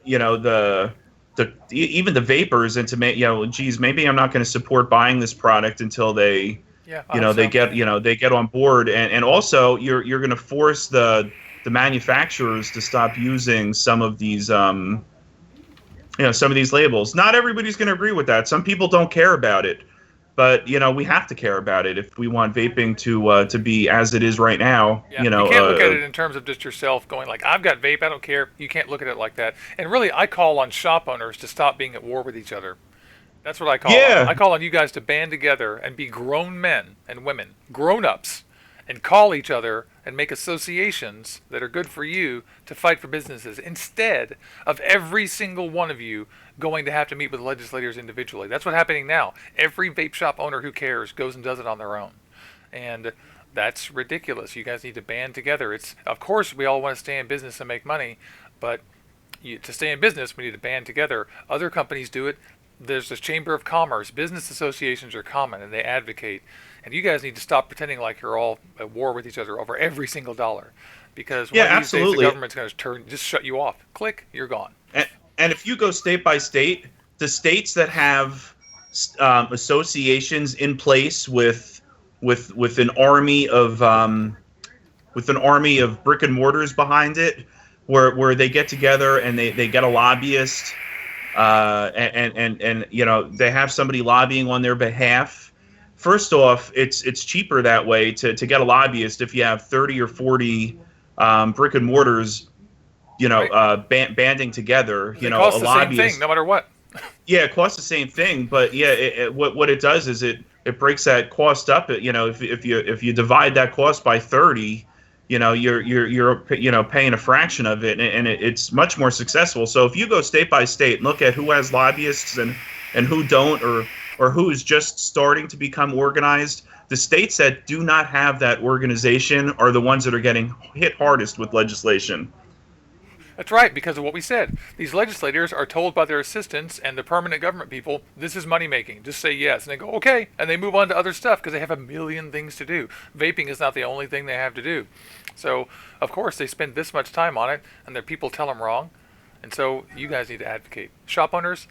even the vapors into geez, maybe I'm not going to support buying this product until they they get on board, and also you're going to force the manufacturers to stop using some of these some of these labels. Not everybody's going to agree with that. Some people don't care about it, but we have to care about it if we want vaping to be as it is right now. Yeah. You can't look at it in terms of just yourself going like, I've got vape, I don't care. You can't look at it like that. And really, I call on shop owners to stop being at war with each other. That's what I call on. I call on you guys to band together and be grown men and women, grown-ups, and call each other and make associations that are good for you to fight for businesses, instead of every single one of you going to have to meet with legislators individually. That's what's happening now. Every vape shop owner who cares goes and does it on their own. And that's ridiculous. You guys need to band together. Of course, we all want to stay in business and make money, but to stay in business, we need to band together. Other companies do it. There's this Chamber of Commerce. Business associations are common, and they advocate. And you guys need to stop pretending like you're all at war with each other over every single dollar. Because one of these days, the government's going to just shut you off. Click, you're gone. And if you go state by state, the states that have associations in place with an army of brick and mortars behind it, where they get together and they get a lobbyist, and they have somebody lobbying on their behalf. First off, it's cheaper that way to get a lobbyist if you have 30 or 40 brick and mortars, banding together. It costs the same thing, no matter what. Yeah, it costs the same thing, but what it does is it breaks that cost up. If you divide that cost by 30, you're paying a fraction of it, and it's much more successful. So if you go state by state and look at who has lobbyists and who don't, or who is just starting to become organized, the states that do not have that organization are the ones that are getting hit hardest with legislation. That's right, because of what we said. These legislators are told by their assistants and the permanent government people, this is money making. Just say yes. And they go, okay. And they move on to other stuff because they have a million things to do. Vaping is not the only thing they have to do. So, of course, they spend this much time on it, and their people tell them wrong. And so you guys need to advocate. Shop owners,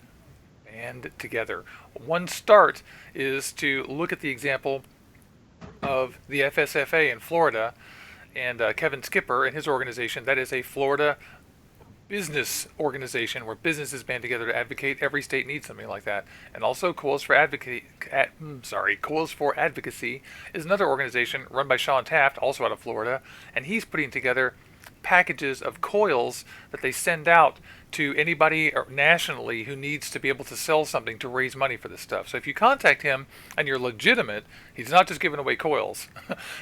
band together. One start is to look at the example of the FSFA in Florida and Kevin Skipper and his organization. That is a Florida business organization where businesses band together to advocate. Every state needs something like that. And also Coils for Advocacy is another organization run by Sean Taft, also out of Florida, and he's putting together packages of coils that they send out to anybody nationally who needs to be able to sell something to raise money for this stuff. So if you contact him and you're legitimate, he's not just giving away coils.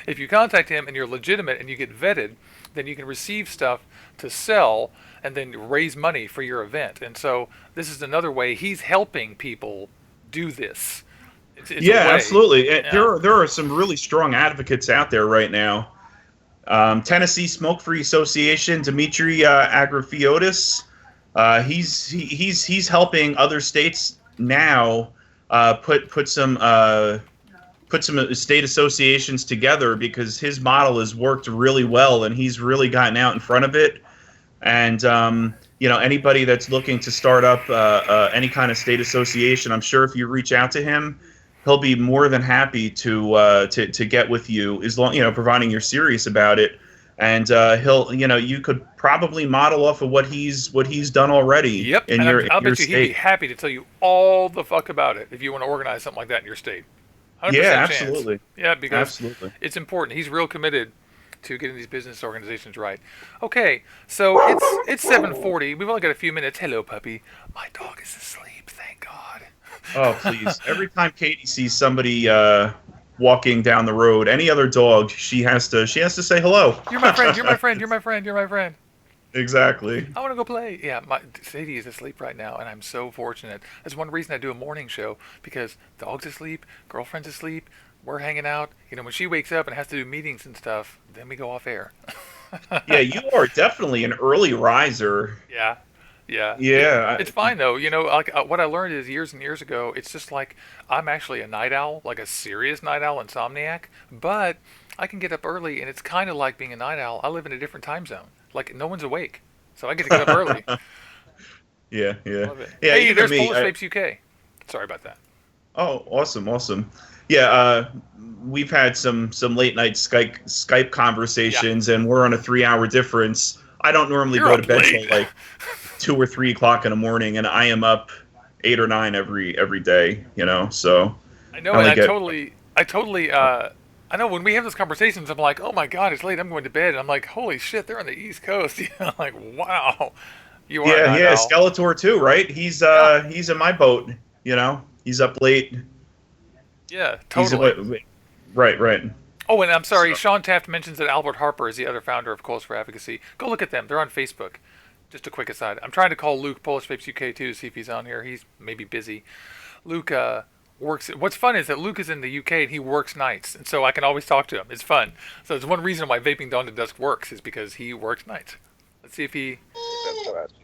If you contact him and you're legitimate and you get vetted, then you can receive stuff to sell and then raise money for your event. And so this is another way he's helping people do this. It's yeah, absolutely. Yeah. There are some really strong advocates out there right now. Tennessee Smoke-Free Association, Dimitri Agrafiotis, he's helping other states now put some state associations together because his model has worked really well and he's really gotten out in front of it. And anybody that's looking to start up any kind of state association, I'm sure if you reach out to him, he'll be more than happy to get with you, as long providing you're serious about it. And you could probably model off of what he's done already. Yep, in and your I'll bet state. he'd be happy to tell you all the fuck about it if you want to organize something like that in your state. 100% Yeah, chance. absolutely. Yeah, because Absolutely. it's important. He's real committed to getting these business organizations right. Okay, so it's 7:40. We've only got a few minutes. Hello, puppy. My dog is asleep. Thank God. Oh, please. Every time Katie sees somebody walking down the road, any other dog, she has to say hello. You're my friend. You're my friend. You're my friend. You're my friend. Exactly. I want to go play. Yeah, Sadie is asleep right now, and I'm so fortunate. That's one reason I do a morning show, because dog's asleep, girlfriend's asleep, we're hanging out. When she wakes up and has to do meetings and stuff, then we go off air. Yeah, you are definitely an early riser. Yeah. Yeah. It's fine though. What I learned is years and years ago, it's just like I'm actually a night owl, like a serious night owl, insomniac, but I can get up early, and it's kind of like being a night owl. I live in a different time zone. Like no one's awake, so I get to get up early. Yeah. Love it. Yeah, Hey, even there's me, Polish Vapes UK. Sorry about that. Oh, awesome. Yeah, we've had some late night Skype conversations, and we're on a 3-hour difference. I don't normally You're go up to bed late. till like 2 or 3 o'clock in the morning, and I am up 8 or 9 every day. So I know, I and only I totally. I know when we have those conversations, I'm like, oh my God, it's late. I'm going to bed. And I'm like, holy shit, they're on the East Coast. I'm like, wow, you are. Yeah. Skeletor too, right? He's in my boat. He's up late. Yeah, totally. Right. Oh, and I'm sorry, So- Sean Taft mentions that Albert Harper is the other founder of Coils for Advocacy. Go look at them. They're on Facebook. Just a quick aside. I'm trying to call Luke, Polish Vapes UK, too, to see if he's on here. He's maybe busy. Luke works. What's fun is that Luke is in the UK and he works nights, and so I can always talk to him. It's fun. So it's one reason why Vaping Dawn to Dusk works, is because he works nights. Let's see if he...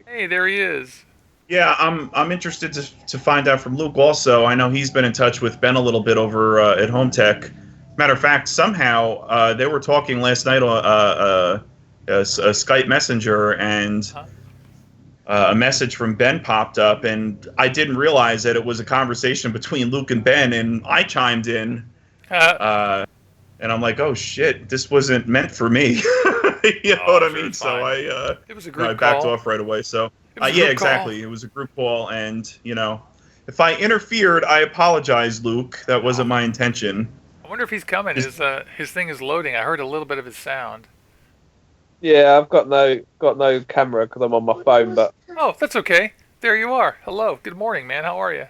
Hey, there he is. Yeah, I'm interested to find out from Luke also. I know he's been in touch with Ben a little bit over at Home Tech. Matter of fact, somehow they were talking last night on a Skype Messenger, and a message from Ben popped up, and I didn't realize that it was a conversation between Luke and Ben, and I chimed in, and I'm like, oh shit, this wasn't meant for me. You know what I mean? So It was a group I backed call. off right away. So It was a yeah, group exactly. It was a group call, and if I interfered, I apologize, Luke. That wasn't my intention. I wonder if he's coming. His thing is loading. I heard a little bit of his sound. Yeah, I've got no camera because I'm on my phone, but Oh, that's okay. There you are. Hello. Good morning, man. How are you?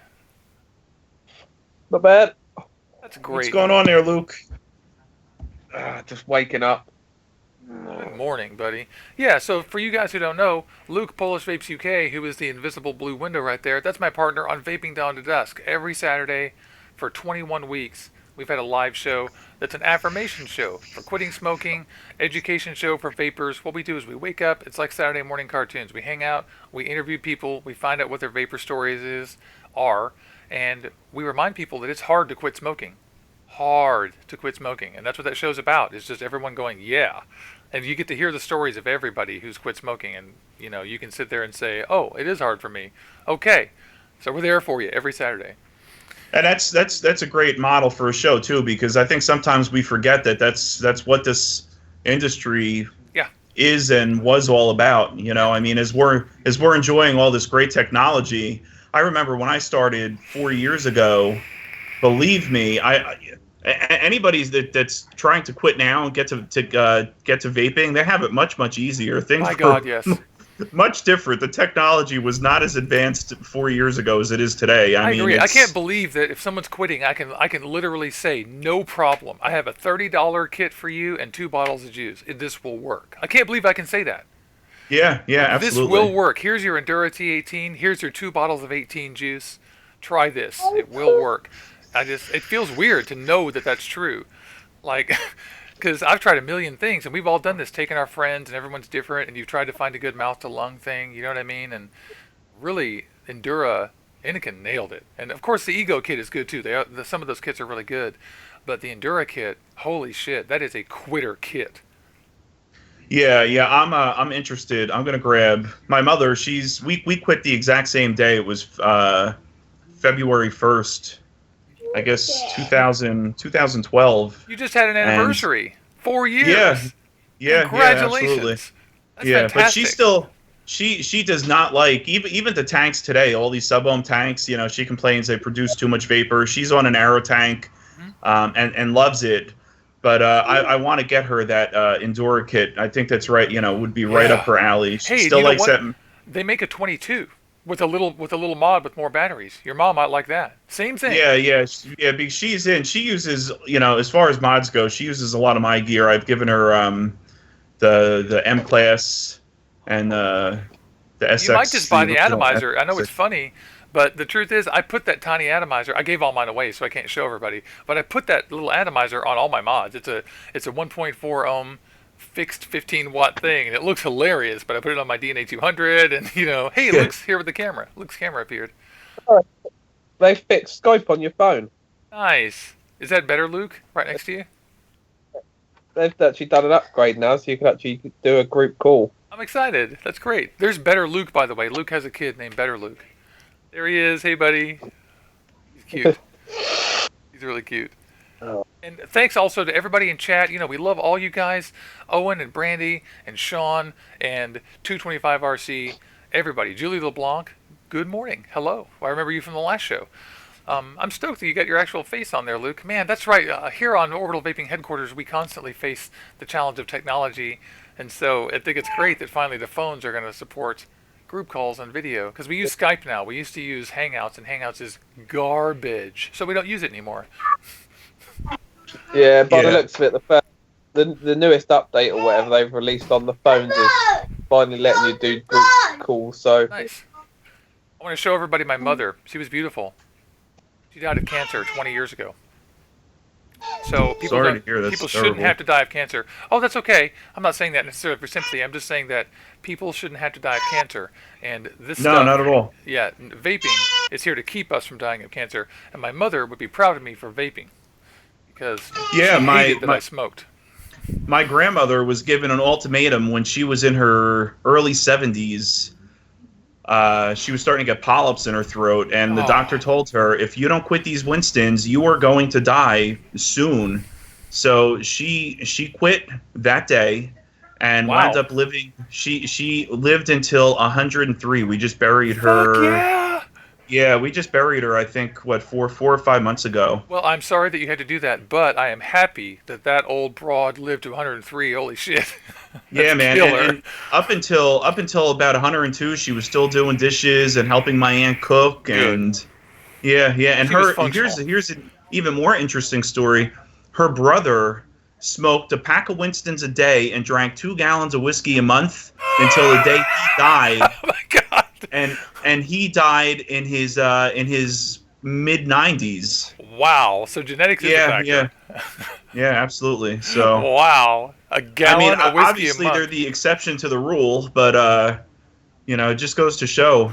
not bad. That's great. What's going on there, Luke? Just waking up. Good morning, buddy. Yeah, so for you guys who don't know, Luke, Polish Vapes UK, who is the invisible blue window right there, that's my partner on Vaping Dawn to Dusk. Every Saturday for 21 weeks, We've had a live show that's an affirmation show for quitting smoking, education show for vapors. What we do is we wake up. It's like Saturday morning cartoons. We hang out. We interview people. We find out what their vapor stories are, and we remind people that it's hard to quit smoking. Hard to quit smoking, and that's what that show's about. It's just everyone going, yeah. And you get to hear the stories of everybody who's quit smoking, and you can sit there and say, "Oh, it is hard for me." Okay, so we're there for you every Saturday. And that's a great model for a show too, because I think sometimes we forget that that's what this industry is and was all about. I mean, as we're enjoying all this great technology, I remember when I started 4 years ago. Believe me, anybody that's trying to quit now and get to vaping, they have it much easier. Things My God, yes. Much different. The technology was not as advanced 4 years ago as it is today. I mean, agree. I can't believe that if someone's quitting, I can literally say, no problem. I have a $30 kit for you and 2 bottles of juice. This will work. I can't believe I can say that. Yeah, absolutely. This will work. Here's your Endura T18. Here's your 2 bottles of 18 juice. Try this. It will work. It feels weird to know that that's true. Like, because I've tried a million things, and we've all done this, taking our friends, and everyone's different, and you've tried to find a good mouth-to-lung thing, you know what I mean? And really, Endura, Anakin nailed it. And, of course, the Ego kit is good, too. Some of those kits are really good. But the Endura kit, holy shit, that is a quitter kit. Yeah, I'm interested. I'm gonna grab my mother. We quit the exact same day. It was February 1st. I guess 2012. You just had an anniversary. 4 years. Yeah. Congratulations. Yeah, That's fantastic. but she still she does not like even the tanks today. All these sub-ohm tanks. She complains they produce too much vapor. She's on an Aero tank, and loves it. But I want to get her that Endura kit. I think that's right. Would be right up her alley. She still likes that. They make a 22. With a little mod with more batteries. Your mom might like that. Same thing. Yeah. Because she uses, as far as mods go, she uses a lot of my gear. I've given her the M class and the SX. You might just buy the atomizer. I know it's funny, but the truth is, I put that tiny atomizer. I gave all mine away, so I can't show everybody. But I put that little atomizer on all my mods. It's a 1.4 ohm. Fixed 15-watt thing, and it looks hilarious, but I put it on my DNA 200, and hey, it looks here with the camera. Luke's camera appeared. They fixed Skype on your phone. Nice. Is that better, Luke? Right next to you? They've actually done an upgrade now, so you can actually do a group call. I'm excited. That's great. There's Better Luke, by the way. Luke has a kid named Better Luke. There he is. Hey, buddy. He's cute. He's really cute. Oh. And thanks also to everybody in chat. We love all you guys. Owen and Brandy and Sean and 225RC. Everybody. Julie LeBlanc, good morning. Hello. I remember you from the last show. I'm stoked that you got your actual face on there, Luke. Man, that's right. Here on Orbital Vaping Headquarters, we constantly face the challenge of technology. And so I think it's great that finally the phones are going to support group calls and video. Because we use Skype now. We used to use Hangouts, and Hangouts is garbage. So we don't use it anymore. Yeah, by the looks of it, the newest update or whatever they've released on the phones is finally letting you do group calls. So nice. I want to show everybody my mother. She was beautiful. She died of cancer 20 years ago. So people shouldn't have to die of cancer. Oh, that's okay. I'm not saying that necessarily for sympathy. I'm just saying that people shouldn't have to die of cancer. And this stuff, not at all. Yeah, vaping is here to keep us from dying of cancer. And my mother would be proud of me for vaping. Because she hated that I smoked. My grandmother was given an ultimatum when she was in her early 70s. She was starting to get polyps in her throat, and the doctor told her, if you don't quit these Winstons, you are going to die soon. So she quit that day and wound up living. She lived until 103. We just buried her. Fuck yeah! Yeah, we just buried her, I think, 4 or 5 months ago. Well, I'm sorry that you had to do that, but I am happy that old broad lived to 103. Holy shit. Yeah, man. And up until about 102, she was still doing dishes and helping my aunt cook. And yeah. And here's an even more interesting story. Her brother smoked a pack of Winstons a day and drank 2 gallons of whiskey a month until the day he died. Oh my God. And he died in his mid 90s. Wow. So genetics is a Yeah, factor. yeah, absolutely. So Wow. A I mean, gallon of whiskey a obviously month. they're the exception to the rule, but it just goes to show.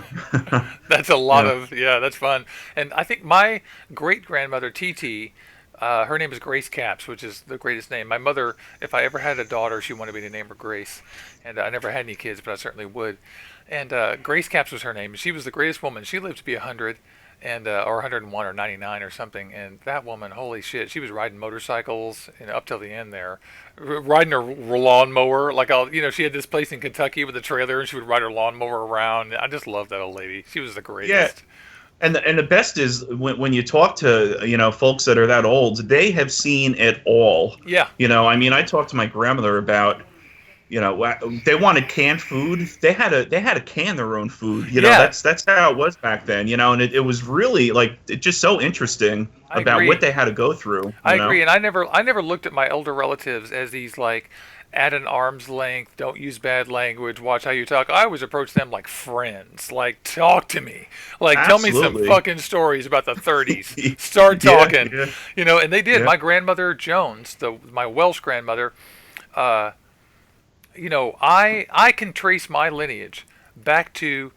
That's a lot Yeah. of, yeah, that's fun. And I think my great grandmother, TT, her name is Grace Caps, which is the greatest name. My mother, if I ever had a daughter, she wanted me to name her Grace. And I never had any kids, but I certainly would. And Grace Caps was her name. She was the greatest woman. She lived to be 100 and or 101 or 99 or something. And that woman, holy shit, she was riding motorcycles up till the end there, riding her lawnmower. Like, she had this place in Kentucky with a trailer, and she would ride her lawnmower around. I just loved that old lady. She was the Yeah, greatest. and the best is when you talk to folks that are that old, they have seen it all. Yeah. I mean, I talked to my grandmother about they wanted canned food. They had to can their own food. Yeah. That's how it was back then. And it was really just so interesting I about agree. what they had to go through. I agree, and I never looked at my elder relatives as these like at an arm's length, don't use bad language, watch how you talk. I always approach them like friends, like talk to me, like tell me some Absolutely. fucking stories about the 30s. Start Yeah, talking, yeah. And they did. Yeah. My grandmother Jones, my Welsh grandmother, I can trace my lineage back to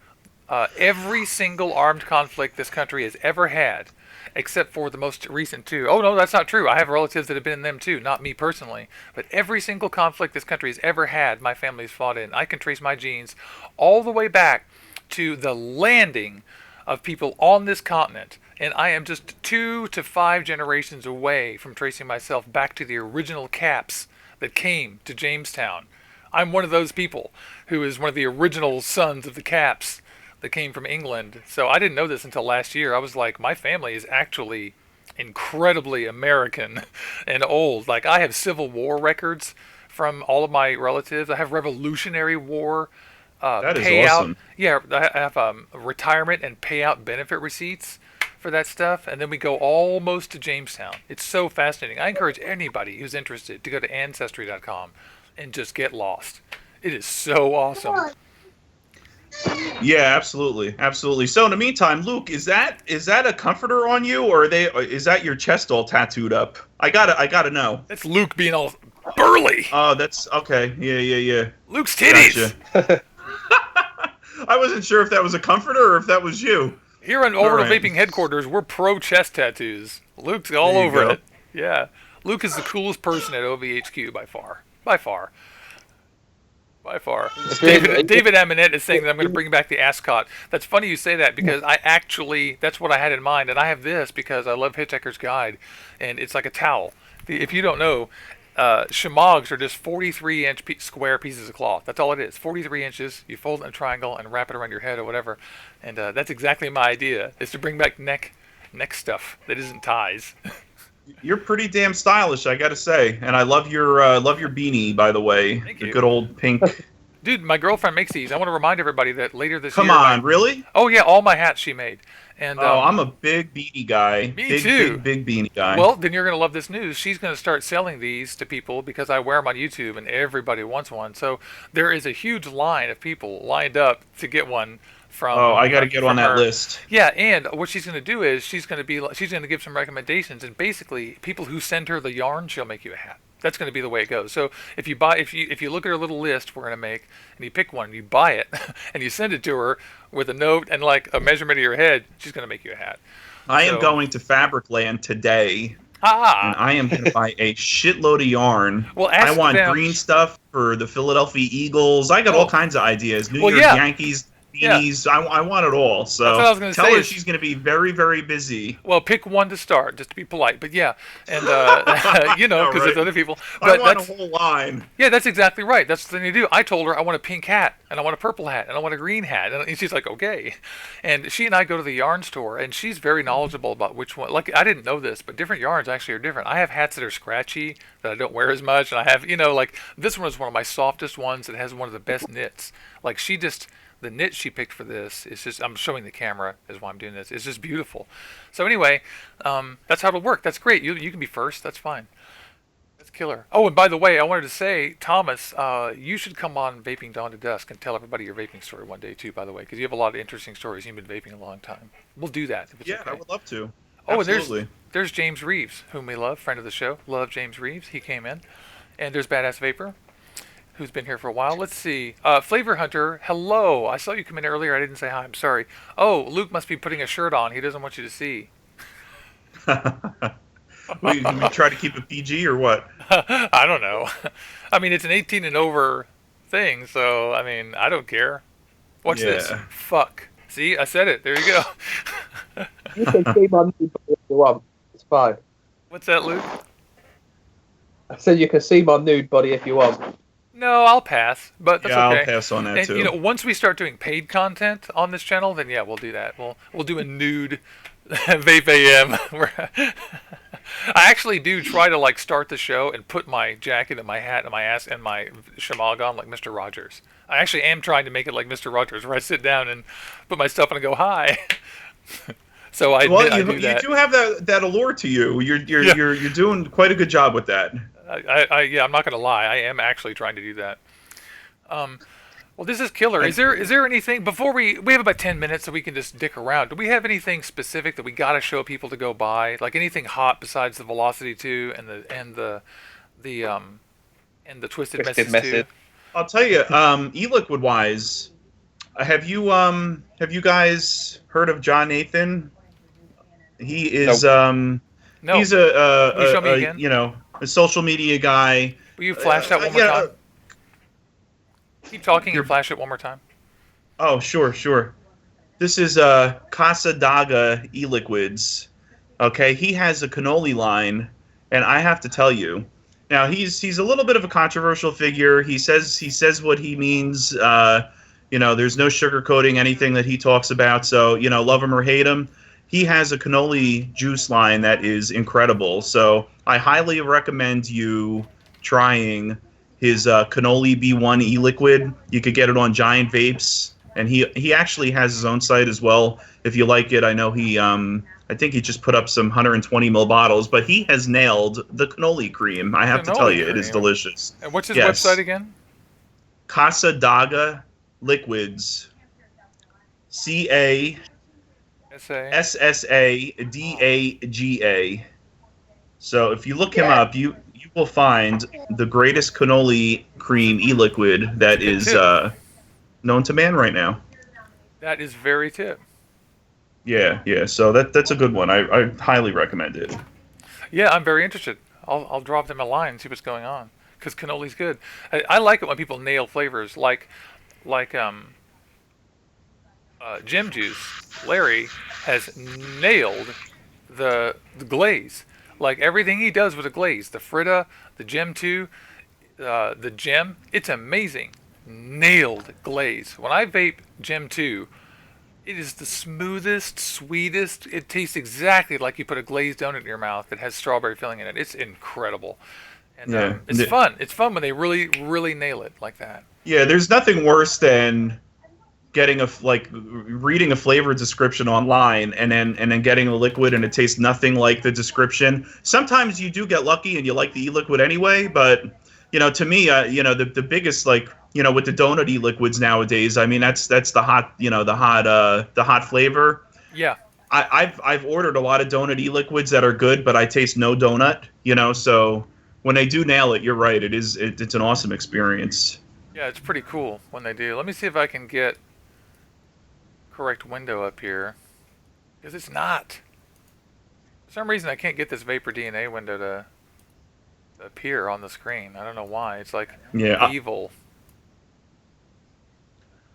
every single armed conflict this country has ever had, except for the most recent two. Oh, no, that's not true. I have relatives that have been in them too, not me personally. But every single conflict this country has ever had, my family's fought in. I can trace my genes all the way back to the landing of people on this continent. And I am just 2 to 5 generations away from tracing myself back to the original Caps that came to Jamestown. I'm one of those people who is one of the original sons of the Caps that came from England. So I didn't know this until last year. I was like, my family is actually incredibly American and old. Like, I have Civil War records from all of my relatives. I have Revolutionary War That is payout. awesome. Yeah, I have retirement and payout benefit receipts for that stuff. And then we go almost to Jamestown. It's so fascinating. I encourage anybody who's interested to go to Ancestry.com and just get lost. It is so awesome. Yeah, absolutely, absolutely. So in the meantime, Luke, is that a comforter on you, or is that your chest all tattooed up? I gotta know. That's Luke being all burly. Oh, that's okay. Yeah. Luke's titties. Gotcha. I wasn't sure if that was a comforter or if that was you. Here on Orbital right. Vaping headquarters, we're pro chest tattoos. Luke's all There you over go. it. Yeah. Luke is the coolest person at OVHQ by far. By far. David Aminette is saying that I'm going to bring back the ascot. That's funny you say that because that's what I had in mind. And I have this because I love Hitchhiker's Guide. And it's like a towel. If you don't know, shamogs are just 43-inch square pieces of cloth. That's all it is. 43 inches. You fold it in a triangle and wrap it around your head or whatever. And that's exactly my idea, is to bring back neck stuff that isn't ties. You're pretty damn stylish, I gotta say, and I love your beanie, by the way. Thank The you. good old pink. Dude, my girlfriend makes these. I want to remind everybody that later this Come year... on, really? Oh, yeah, all my hats she made. And I'm a big beanie guy. Me big, too. Big beanie guy. well, then you're going to love this news. She's going to start selling these to people because I wear them on YouTube and everybody wants one. So there is a huge line of people lined up to get one from... I gotta get on that her. list. Yeah, and what she's going to do is she's going to give some recommendations, and basically people who send her the yarn, she'll make you a hat. That's going to be the way it goes. So if you look at her little list we're going to make, and you pick one, you buy it, and you send it to her with a note and like a measurement of your head, she's going to make you a hat. I am So- going to Fabricland today, and Ah, I am going to buy a shitload of yarn. well, ask I want them. green stuff for the Philadelphia Eagles. I got Oh. all kinds of ideas. New Well, York yeah. Yankees, Yeah. beanies. I want it all. So That's what I was gonna tell say her is- she's going to be very, very busy. Well, pick one to start, just to be polite. But yeah, and because right. there's other people. I But want that's a whole line. yeah, that's exactly right. That's the thing to do. I told her I want a pink hat, and I want a purple hat, and I want a green hat, and she's like, okay. And she and I go to the yarn store, and she's very knowledgeable about which one. Like, I didn't know this, but different yarns actually are different. I have hats that are scratchy that I don't wear as much, and I have like this one is one of my softest ones that has one of the best knits. Like the knit she picked for this is just, I'm showing the camera is why I'm doing this. It's just beautiful. So anyway, that's how it'll work. That's great. You can be first. That's fine. That's Killer. Oh, and by the way, I wanted to say, Thomas, you should come on Vaping Dawn to Dusk and tell everybody your vaping story one day too. By the way, because you have a lot of interesting stories. You've been vaping a long time. We'll do that if it's Yeah, okay. I would love to. Oh, Absolutely. and there's James Reeves, whom we love, friend of the show. Love James Reeves. He came in, and there's Badass Vapor, who's been here for a while. Let's see. Flavor Hunter, hello. I saw you come in earlier. I didn't say hi. I'm sorry. Oh, Luke must be putting a shirt on. He doesn't want you to see. we try to keep it PG or what? I don't know. I mean, it's an 18 and over thing, so I mean, I don't care. Watch this. Fuck. See, I said it. There you go. You can see my nude body if you want. It's fine. What's that, Luke? I said you can see my nude body if you want. No, I'll pass. But that's okay. I'll pass on that And too. you know, once we start doing paid content on this channel, then yeah, we'll do that. We'll do a nude VapeAM. I actually do try to like start the show and put my jacket and my hat and my ass and my shamag on like Mr. Rogers. I actually am trying to make it like Mr. Rogers, where I sit down and put my stuff on and go hi. So I do that. You do have that allure to you. You're doing quite a good job with that. Yeah, I'm not gonna lie. I am actually trying to do that. Well, this is killer. Is there anything before we have about 10 minutes so we can just dick around? Do we have anything specific that we gotta show people to go buy? Like anything hot besides the Velocity 2 and the Twisted Message 2? I'll tell you, e-liquid wise, have you guys heard of John Nathan? He is No. he's Can you show me again? A social media guy. Will you flash that one more time? Keep talking and flash it one more time. Oh, sure. This is Casaa e-liquids. Okay, he has a cannoli line, and I have to tell you, now he's a little bit of a controversial figure. He says what he means. There's no sugarcoating anything that he talks about. So love him or hate him, he has a cannoli juice line that is incredible. So I highly recommend you trying his cannoli B1 e-liquid. You could get it on Giant Vapes, and he actually has his own site as well. If you like it, I know I think he just put up some 120 ml bottles, but he has nailed the cannoli cream. I have to tell you, it is delicious. And what's his website again? Casaa Liquids. CASSADAGA. So if you look him up, you will find the greatest cannoli cream e-liquid that is known to man right now. That is very tip. Yeah. So that's a good one. I highly recommend it. Yeah, I'm very interested. I'll drop them a line and see what's going on, because cannoli's good. I like it when people nail flavors, like Gem Juice. Larry has nailed the glaze. Like everything he does with a glaze, the Frita, the Gem 2, the Gem, it's amazing. Nailed glaze. When I vape Gem 2, it is the smoothest, sweetest. It tastes exactly like you put a glazed donut in your mouth that has strawberry filling in it. It's incredible. And it's fun. It's fun when they really, really nail it like that. Yeah, there's nothing worse than getting reading a flavor description online and then getting a liquid and it tastes nothing like the description. Sometimes you do get lucky and you like the e-liquid anyway, but to me, the biggest with the donut e-liquids nowadays, I mean that's the hot the hot flavor. Yeah. I've ordered a lot of donut e-liquids that are good, but I taste no donut. So when they do nail it, you're right. It's an awesome experience. Yeah, it's pretty cool when they do. Let me see if I can get correct window up here, because it's not. For some reason I can't get this Vapor DNA window to appear on the screen. I don't know why. It's like evil.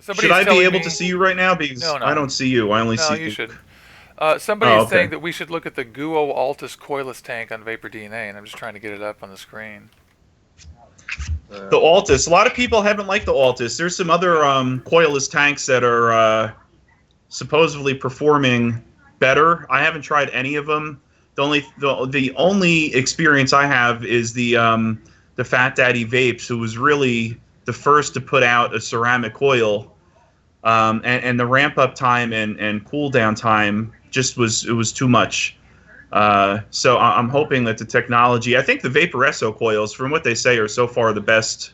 Should I be able to see you right now? Because no. I don't see you. I only see you. No, you should. Somebody is saying that we should look at the Guo Altus coilless tank on Vapor DNA, and I'm just trying to get it up on the screen. The Altus. A lot of people haven't liked the Altus. There's some other coilless tanks that are supposedly performing better. I haven't tried any of them. The only experience I have is the Fat Daddy Vapes, who was really the first to put out a ceramic coil, and the ramp up time and cool down time just was too much. So I'm hoping that the technology. I think the Vaporesso coils, from what they say, are so far the best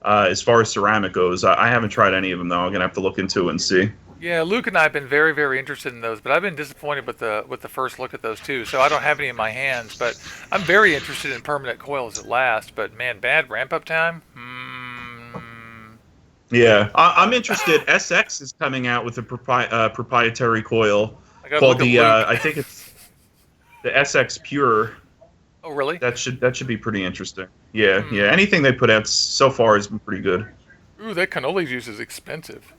as far as ceramic goes. I haven't tried any of them though. I'm gonna have to look into it and see. Yeah, Luke and I have been very, very interested in those, but I've been disappointed with the first look at those too. So I don't have any in my hands, but I'm very interested in permanent coils at last. But man, bad ramp up time. Yeah, I'm interested. SX is coming out with a proprietary coil I gotta called look at the Luke. I think it's the SX Pure. Oh, really? That should be pretty interesting. Yeah, yeah. Anything they put out so far has been pretty good. Ooh, that cannoli juice is expensive.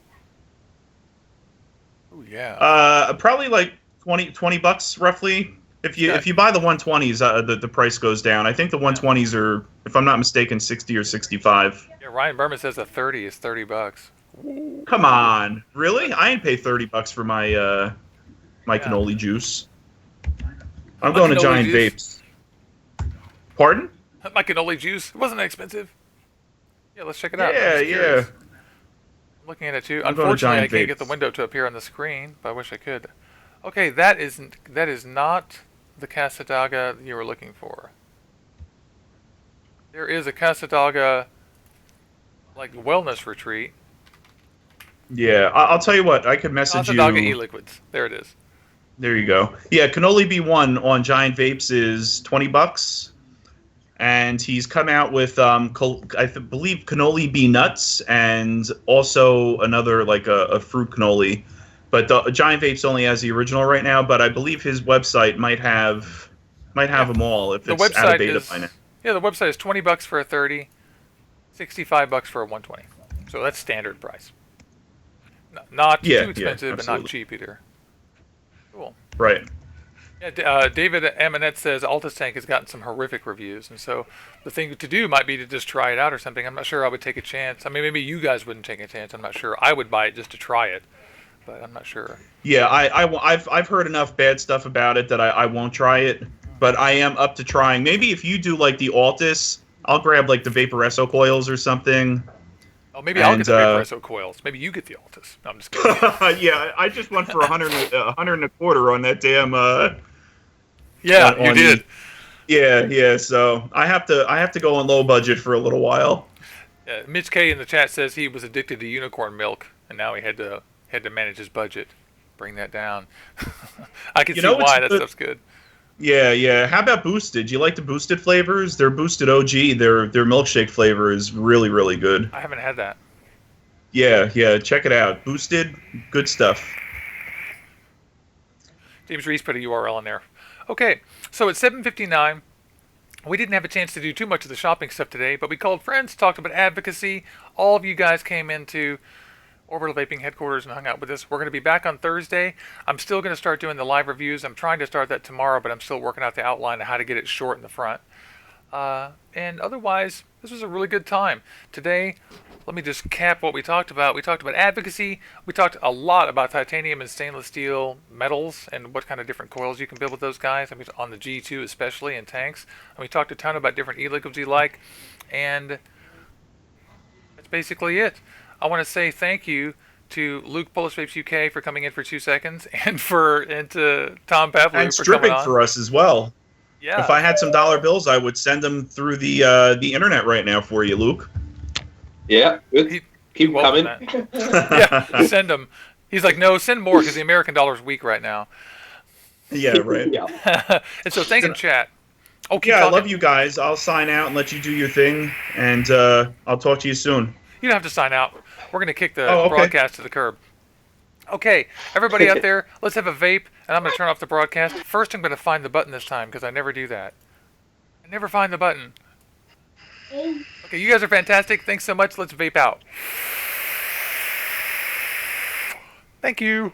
Ooh, yeah. Probably like 20 bucks roughly. If you buy the 120s, the price goes down. I think the 120s are, if I'm not mistaken, 60 or 65. Yeah, Ryan Berman says a 30 is $30. Come on, really? I ain't pay 30 bucks for my my cannoli juice. I'm going to cannoli Giant juice? Vapes. Pardon? My cannoli juice. It wasn't that expensive. Yeah, let's check it out. Yeah, I'm just yeah. curious. I'm looking at it too. I'm going to Unfortunately, I Giant can't get Vapes. the window to appear on the screen, but I wish I could. Okay, that is not the Casaa you were looking for. There is a Casaa like wellness retreat. Yeah, I'll tell you what. I could message Casaa you. e-liquids. There it is. There you go. Yeah, Cannoli B1 on Giant Vapes is 20 bucks. And he's come out with, believe, Cannoli B Nuts and also another, like, a fruit cannoli. But the Giant Vapes only has the original right now, but I believe his website might have them all if it's out of beta by now. Yeah, the website is $20 for a 30, $65 for a 120. So that's standard price. Not too expensive, but not cheap either. Cool. Right. Yeah, David Amonette says Altus Tank has gotten some horrific reviews, and so the thing to do might be to just try it out or something. I'm not sure I would take a chance. I mean, maybe you guys wouldn't take a chance. I'm not sure. I would buy it just to try it, but I'm not sure. Yeah, I've heard enough bad stuff about it that I won't try it, but I am up to trying. Maybe if you do like the Altus, I'll grab like the Vaporesso coils or something. Oh, maybe I'll get the Vaporesso coils. Maybe you get the Altus. No, I'm just kidding. Yeah, I just went for 100 and a quarter on that damn. Yeah, you did. Yeah. So I have to go on low budget for a little while. Mitch K in the chat says he was addicted to unicorn milk, and now he had to manage his budget, bring that down. I can see why that stuff's good. Yeah. How about Boosted? Do you like the Boosted flavors? Their Boosted OG, their milkshake flavor is really, really good. I haven't had that. Yeah. Check it out. Boosted, good stuff. James Reese put a URL in there. Okay, so it's 7:59. We didn't have a chance to do too much of the shopping stuff today, but we called friends, talked about advocacy. All of you guys came into Orbital Vaping headquarters and hung out with us. We're going to be back on Thursday. I'm still going to start doing the live reviews. I'm trying to start that tomorrow, but I'm still working out the outline of how to get it short in the front. And otherwise, this was a really good time. Today, let me just cap what we talked about. We talked about advocacy. We talked a lot about titanium and stainless steel metals and what kind of different coils you can build with those guys. I mean, on the G2 especially, and tanks. And we talked a ton about different e-liquids you like. And that's basically it. I want to say thank you to Luke Polish Vapes UK for coming in for 2 seconds, and to Tom Pavlou and for stripping coming on. for us as well. Yeah. If I had some dollar bills, I would send them through the internet right now for you, Luke. Yeah, good. Keep coming. Yeah, send them. He's like, no, send more because the American dollar's weak right now. Yeah, right. Yeah. And so thank you, chat. Oh, Yeah, I love you guys. I'll sign out and let you do your thing, and I'll talk to you soon. You don't have to sign out. We're going to kick the okay. broadcast to the curb. Okay, everybody out there, let's have a vape, and I'm going to turn off the broadcast. First, I'm going to find the button this time because I never do that. I never find the button. Okay, you guys are fantastic. Thanks so much. Let's vape out. Thank you.